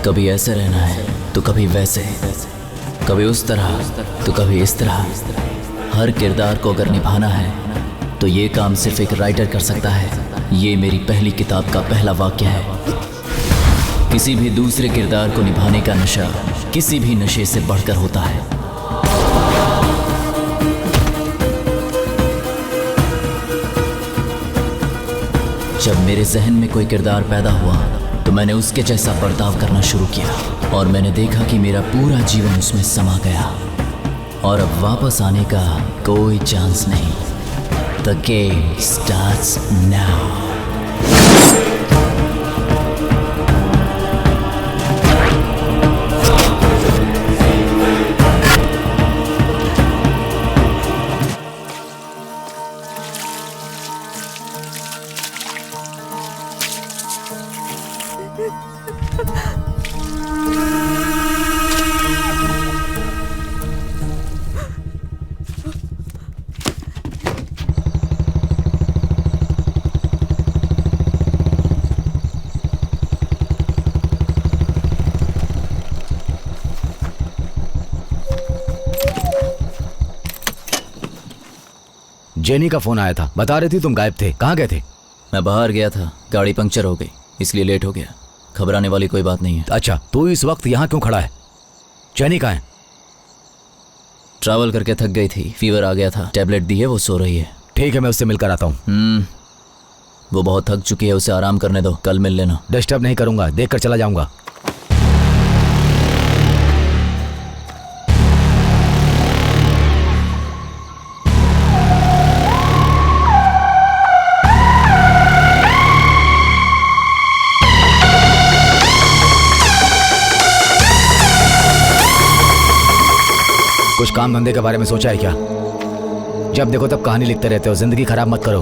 कभी ऐसे रहना है तो कभी वैसे, कभी उस तरह तो कभी इस तरह। हर किरदार को अगर निभाना है तो ये काम सिर्फ एक राइटर कर सकता है। ये मेरी पहली किताब का पहला वाक्य है। किसी भी दूसरे किरदार को निभाने का नशा किसी भी नशे से बढ़कर होता है। जब मेरे जहन में कोई किरदार पैदा हुआ तो मैंने उसके जैसा बर्ताव करना शुरू किया और मैंने देखा कि मेरा पूरा जीवन उसमें समा गया और अब वापस आने का कोई चांस नहीं। The game starts now. Jenny का फोन आया था, बता रही थी तुम गायब थे। कहाँ गए थे? मैं बाहर गया था, गाड़ी पंक्चर हो गई इसलिए लेट हो गया। घबराने वाली कोई बात नहीं है। अच्छा, तू इस वक्त यहाँ क्यों खड़ा है? जेनी कहाँ है? ट्रैवल करके थक गई थी, फीवर आ गया था, टैबलेट दी है, वो सो रही है। ठीक है, मैं उससे मिलकर आता हूँ। वो बहुत थक चुकी है, उसे आराम करने दो, कल मिल लेना। डिस्टर्ब नहीं करूंगा, देखकर चला जाऊंगा। कुछ काम धंधे के बारे में सोचा है क्या? जब देखो तब कहानी लिखते रहते हो, जिंदगी खराब मत करो।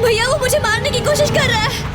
भैया वो मुझे मारने की कोशिश कर रहा है।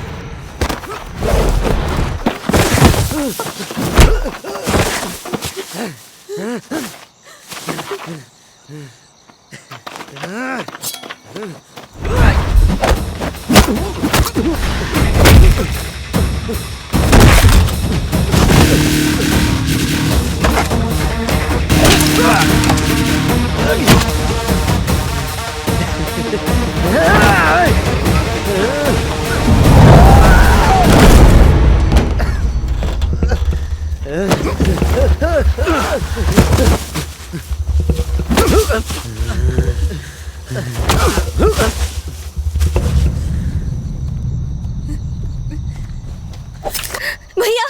भैया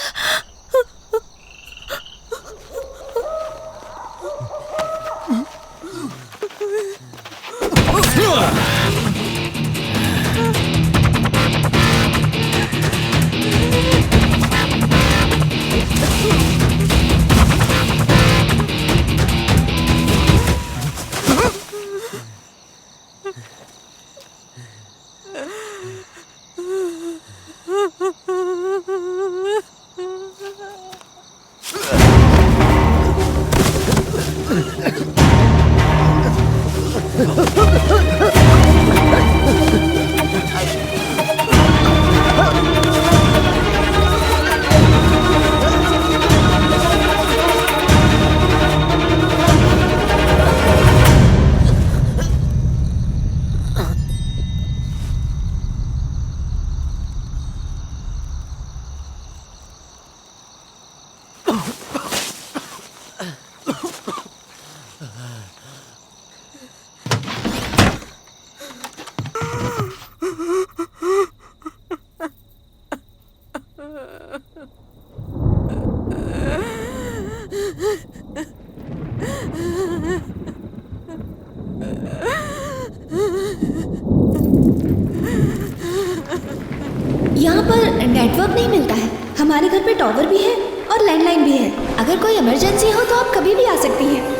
यहाँ पर नेटवर्क नहीं मिलता है। हमारे घर पे टावर भी है और लैंडलाइन भी है। अगर कोई इमरजेंसी हो तो आप कभी भी आ सकती हैं।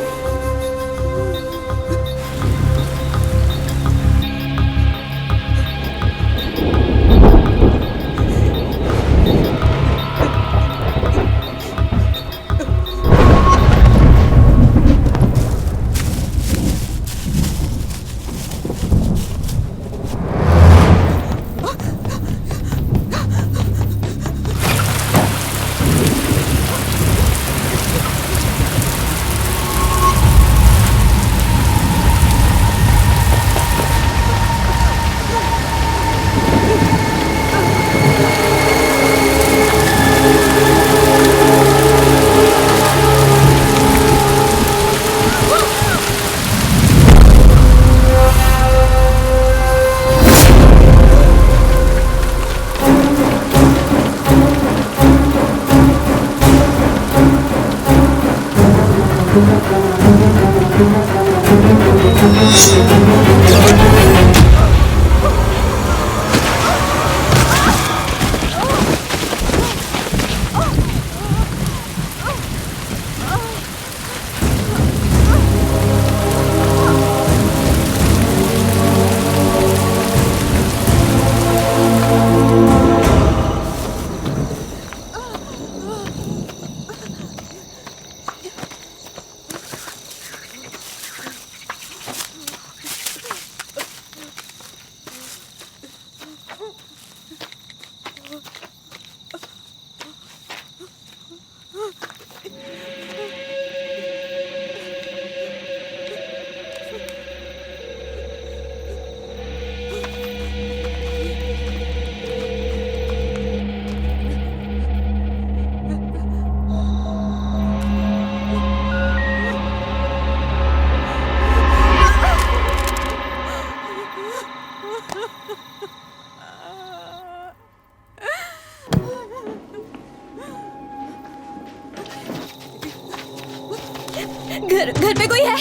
घर पे कोई है?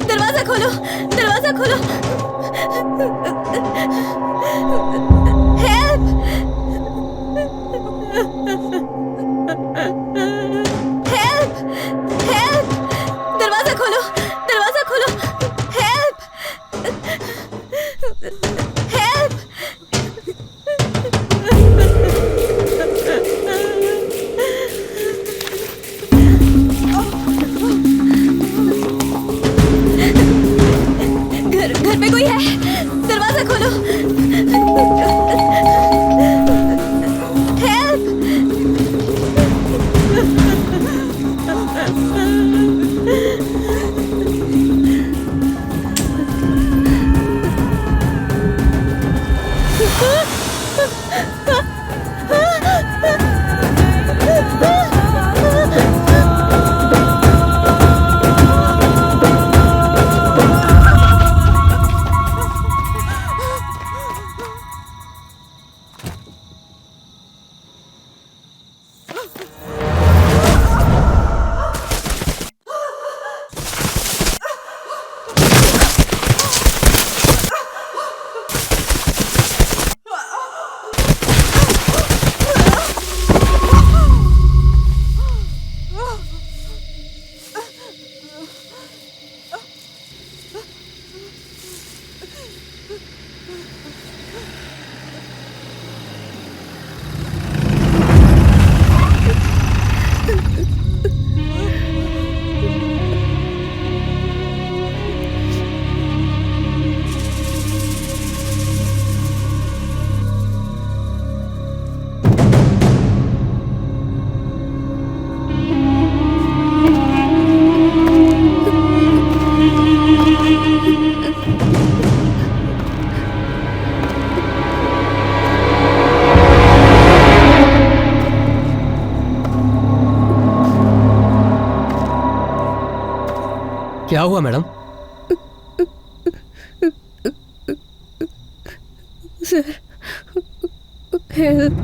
दरवाजा खोलो, दरवाजा खोलो। हेल्प! हेल्प! हेल्प! दरवाजा खोलो, दरवाजा खोलो। हेल्प! हेल्प! घर पे कोई है? दरवाजा खोलो। हेल्प! क्या हुआ मैडम? Sir, help!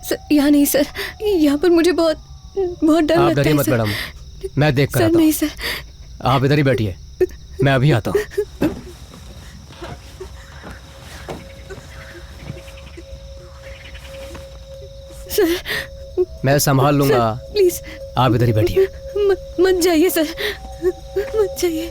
सर, यहाँ नहीं सर, यहाँ पर मुझे बहुत डर आप लगता डरिए है मत सर। मैडम, मैं देख कर सर आता हूँ। नहीं सर, आप इधर ही बैठिए, मैं अभी आता हूँ। सर मैं संभाल लूंगा, प्लीज आप इधर ही बैठिए। मत जाइए सर, मत जाइए।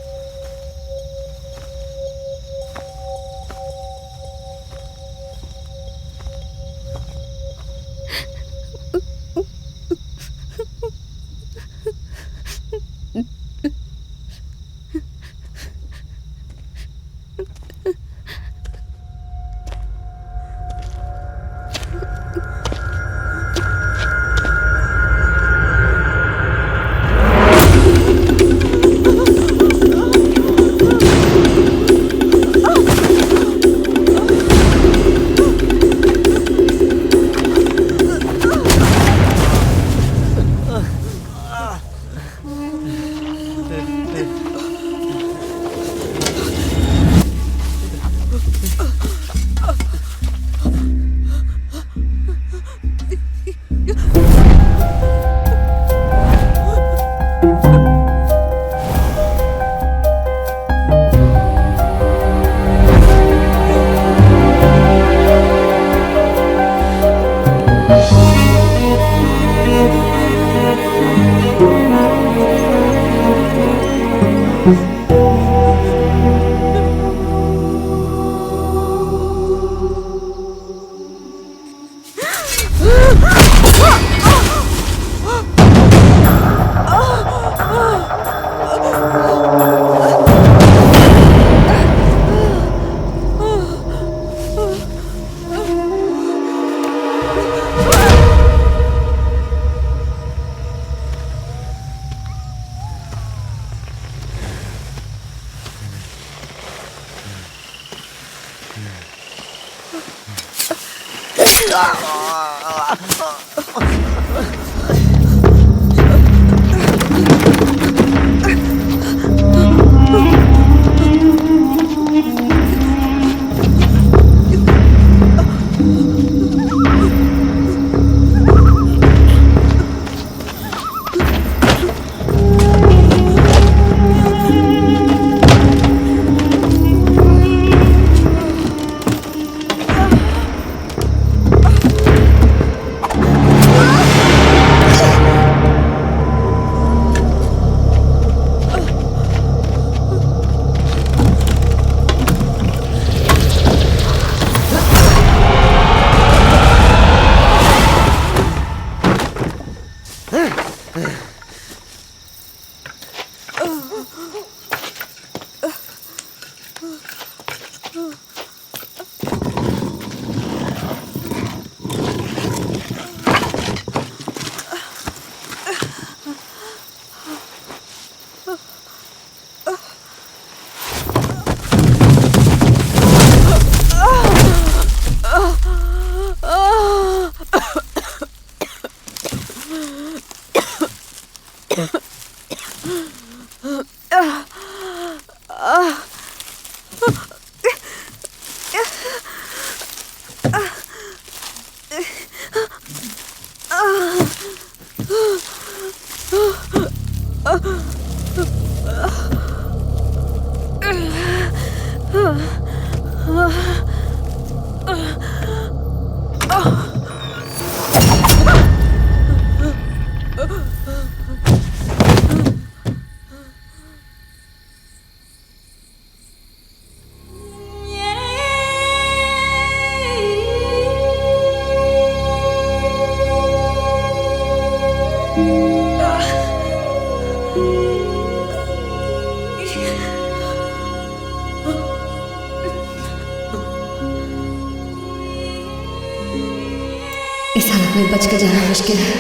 इस हालत में बच कर जाना मुश्किल है।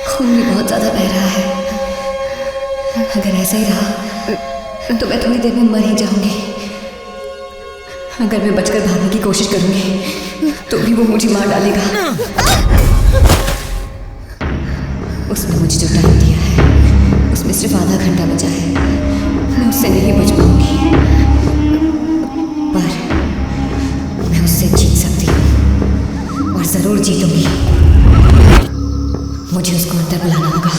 खून भी बहुत ज्यादा बह रहा है। अगर ऐसा ही रहा तो मैं थोड़ी देर में मर ही जाऊंगी। अगर मैं बचकर भागने की कोशिश करूंगी तो भी वो मुझे मार डालेगा। उसने मुझे जो टाइम दिया है उसमें सिर्फ आधा घंटा बचा है। मैं उससे नहीं बच पाऊंगी, पर मैं उससे जीत सकती हूँ और जरूर जीतूंगी। मुझे उसको अंदर बुलाना होगा।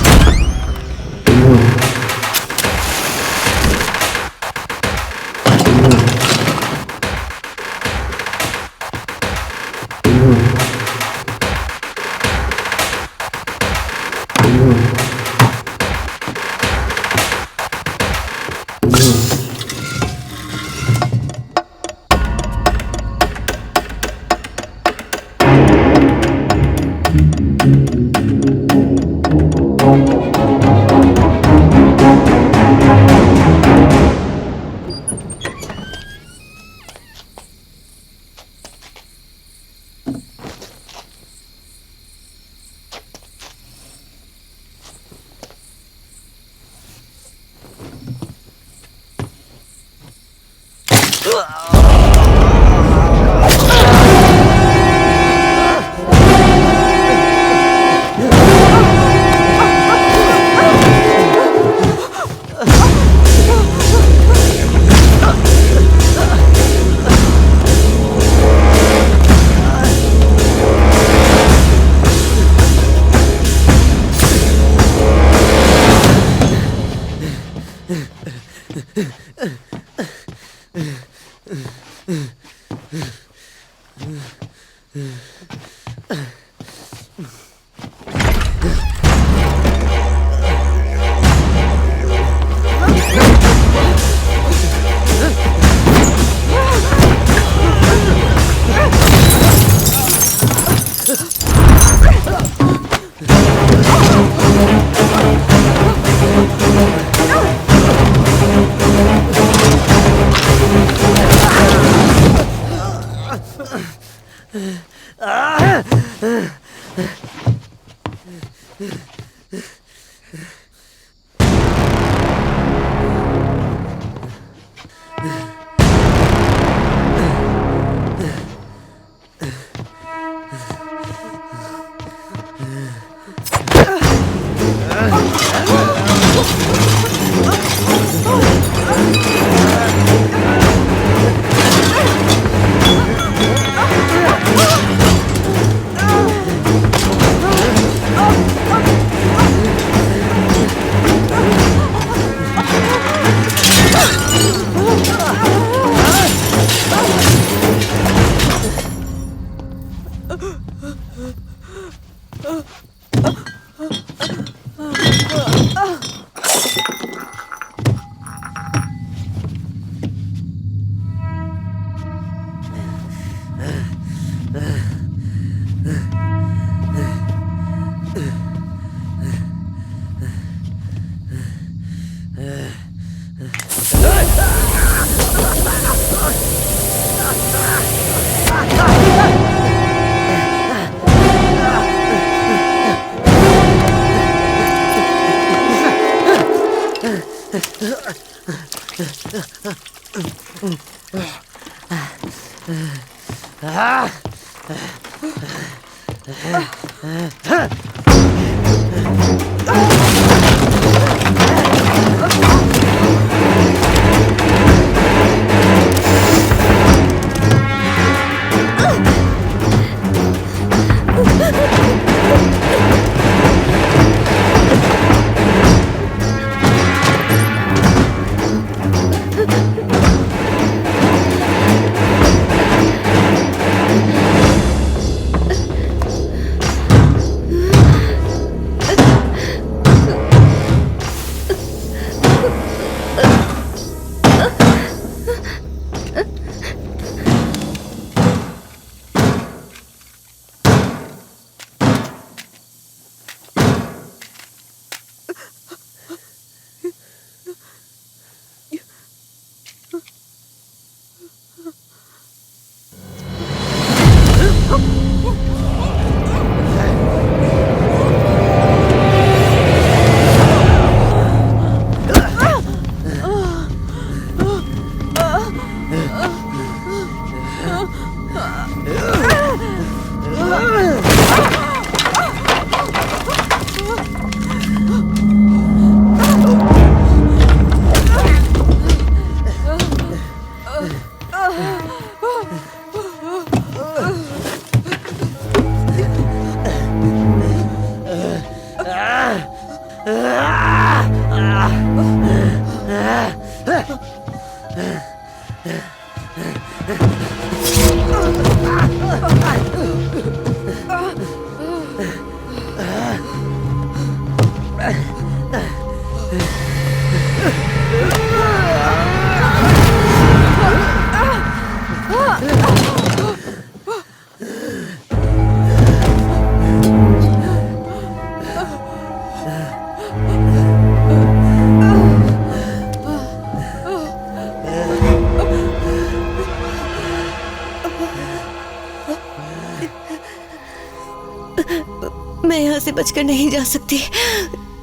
मैं यहाँ से बचकर नहीं जा सकती,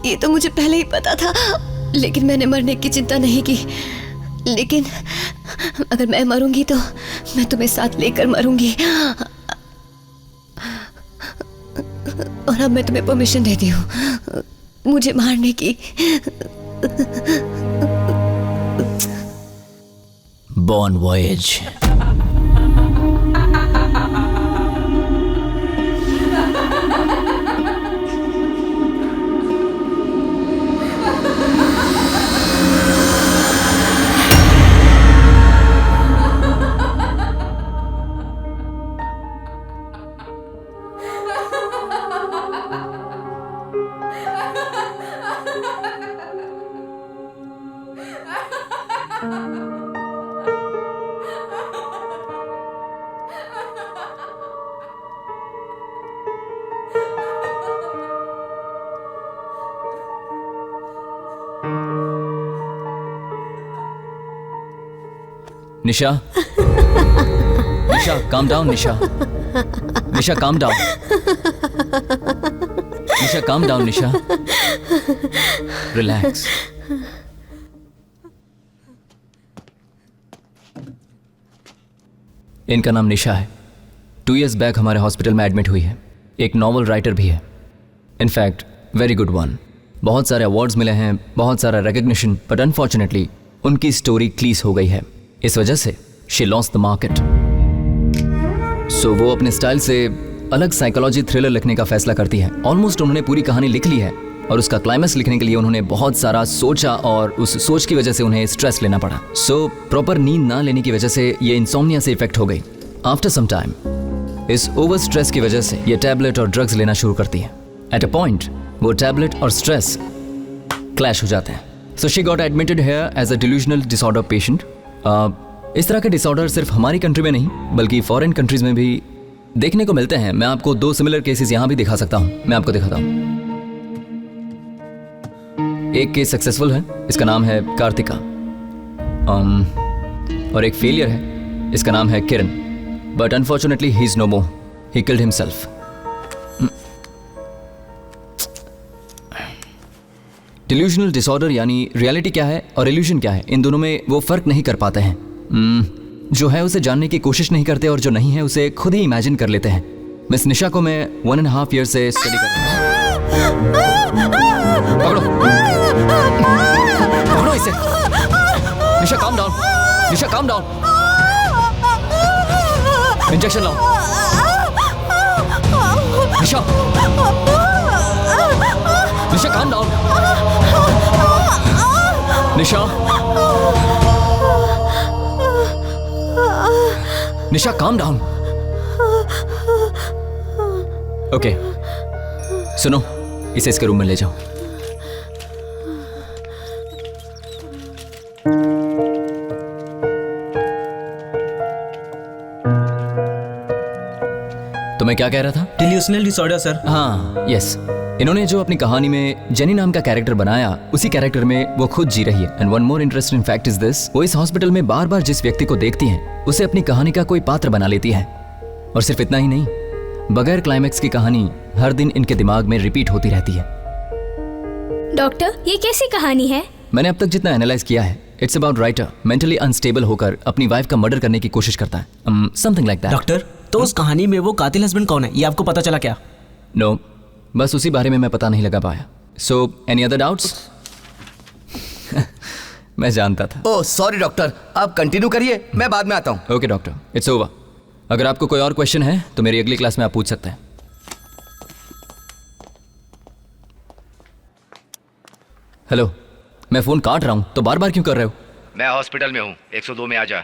ये तो मुझे पहले ही पता था, लेकिन मैंने मरने की चिंता नहीं की। लेकिन अगर मैं मरूंगी तो मैं तुम्हें साथ लेकर मरूंगी। और अब मैं तुम्हें परमिशन देती हूँ मुझे मारने की। बॉन वॉयेज। निशा, निशा, calm down, निशा, निशा, calm down, निशा, calm down, निशा, relax. इनका नाम निशा है। 2 years बैक हमारे हॉस्पिटल में एडमिट हुई है। एक नॉवल राइटर भी है, इनफैक्ट वेरी गुड वन। बहुत सारे अवार्ड्स मिले हैं, बहुत सारा रिकग्निशन, बट अनफॉर्चुनेटली उनकी स्टोरी क्लीज हो गई है। इस वजह से शी लॉस्ट द मार्केट। सो वो अपने स्टाइल से अलग साइकोलॉजी थ्रिलर लिखने का फैसला करती है। ऑलमोस्ट उन्होंने पूरी कहानी लिख ली है और उसका क्लाइमैक्स लिखने के लिए उन्होंने बहुत सारा सोचा और उस सोच की वजह से उन्हें स्ट्रेस लेना पड़ा। सो प्रॉपर नींद ना लेने की वजह से ये इंसोम्निया से इफेक्ट हो गई। आफ्टर सम टाइम इस ओवर स्ट्रेस की वजह से ये टैबलेट और ड्रग्स लेना शुरू करती है। एट अ पॉइंट वो टैबलेट और स्ट्रेस क्लैश हो जाते हैं। So she got admitted here as a delusional disorder patient. इस तरह के डिसऑर्डर सिर्फ हमारी कंट्री में नहीं बल्कि फॉरेन कंट्रीज में भी देखने को मिलते हैं। मैं आपको 2 सिमिलर केसेस यहाँ भी दिखा सकता हूँ। मैं आपको दिखाता हूँ। एक केस सक्सेसफुल है, इसका नाम है कार्तिका, और एक फेलियर है, इसका नाम है Kiran. But unfortunately he is no more, he killed himself. Delusional disorder यानी रियलिटी क्या है और इल्यूजन क्या है, इन दोनों में वो फर्क नहीं कर पाते हैं। जो है उसे जानने की कोशिश नहीं करते और जो नहीं है उसे खुद ही इमेजिन कर लेते हैं। मिस निशा को मैं 1.5 ईयर से स्टडी कर रहा हूँ। पकड़ो पकड़ो इसे। निशा काम डाउन, निशा काम डाउन। इंजेक्शन लाओ निशा। निशा काम डाउन। निशा, निशा काम डाउन। ओके सुनो, इसे इसके रूम में ले जाओ। तो मैं क्या कह रहा था? Delusional disorder sir. हाँ यस, इन्होंने जो अपनी कहानी में जेनी नाम का कैरेक्टर बनाया उसी कैरेक्टर में वो खुद जी रही है। And one more interesting fact is this, वो इस हॉस्पिटल में बार बार जिस व्यक्ति को देखती हैं उसे अपनी कहानी का कोई पात्र बना लेती है। और सिर्फ इतना ही नहीं, बगैर क्लाइमैक्स की कहानी हर दिन इनके दिमाग में रिपीट होती रहती है। डॉक्टर, ये कैसी कहानी है? मैंने अब तक जितना एनालाइज किया है, it's about writer mentally unstable होकर अपनी वाइफ का मर्डर करने की कोशिश करता है, समथिंग लाइक दैट। डॉक्टर, तो उस कहानी में वो कातिल हस्बैंड कौन है, ये आपको पता चला क्या? नो, बस उसी बारे में मैं पता नहीं लगा पाया। So any other doubts? मैं जानता था। ओह सॉरी डॉक्टर, आप कंटिन्यू करिए, मैं बाद में आता हूँ। Okay doctor, it's over. अगर आपको कोई और क्वेश्चन है तो मेरी अगली क्लास में आप पूछ सकते हैं। हेलो, मैं फोन काट रहा हूं तो बार बार क्यों कर रहे हो? मैं हॉस्पिटल में हूँ, 102 में आ जा।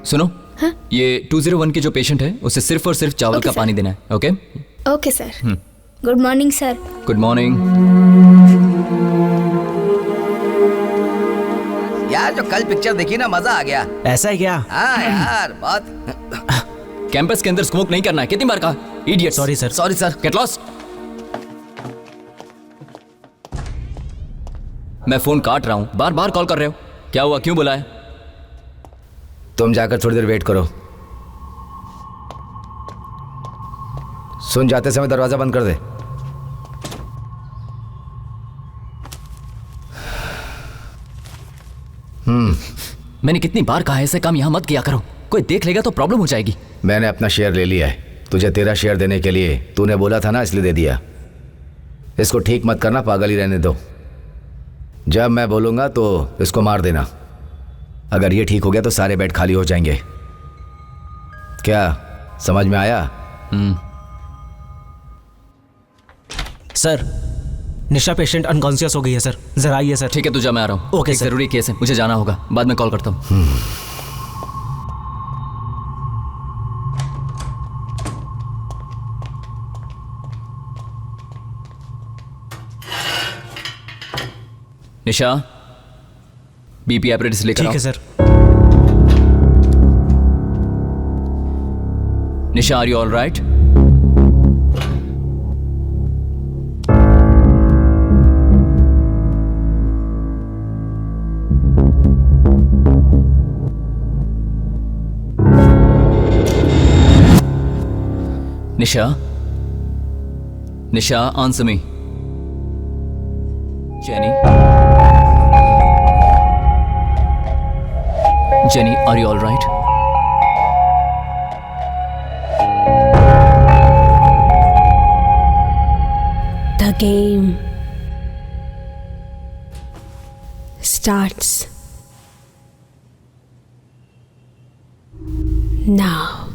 सुनो, हाँ? ये 201 के जो पेशेंट है उसे सिर्फ और सिर्फ चावल का पानी देना है। Okay okay sir. Good morning sir. Good morning. यार जो कल पिक्चर देखी ना, मजा आ गया। ऐसा है क्या? हाँ यार बहुत। कैंपस के अंदर स्मोक नहीं करना है, कितनी बार कहा? Idiot. Sorry sir. Sorry sir. Get lost. मैं फोन काट रहा हूं, बार बार कॉल कर रहे हो, क्या हुआ, क्यों बुलाया? तुम जाकर थोड़ी देर वेट करो। सुन, जाते समय दरवाजा बंद कर दे। मैंने कितनी बार कहा है ऐसे काम यहां मत किया करो, कोई देख लेगा तो प्रॉब्लम हो जाएगी। मैंने अपना शेयर ले लिया है, तुझे तेरा शेयर देने के लिए तूने बोला था ना, इसलिए दे दिया। इसको ठीक मत करना, पागल ही रहने दो। जब मैं बोलूंगा तो इसको मार देना। अगर ये ठीक हो गया तो सारे बेड खाली हो जाएंगे। क्या समझ में आया? सर, निशा पेशेंट अनकॉन्शियस हो गई है सर, जरा आइए सर। ठीक है, तुझे मैं आ रहा हूँ। ओके एक सर। जरूरी केस है, मुझे जाना होगा, बाद में कॉल करता हूँ। निशा, बीपी एपरेटिस लेकर आओ। ठीक है sir. Nisha, are you all right? Nisha, Nisha, answer me. Jenny, Jenny, are you all right? The game starts now.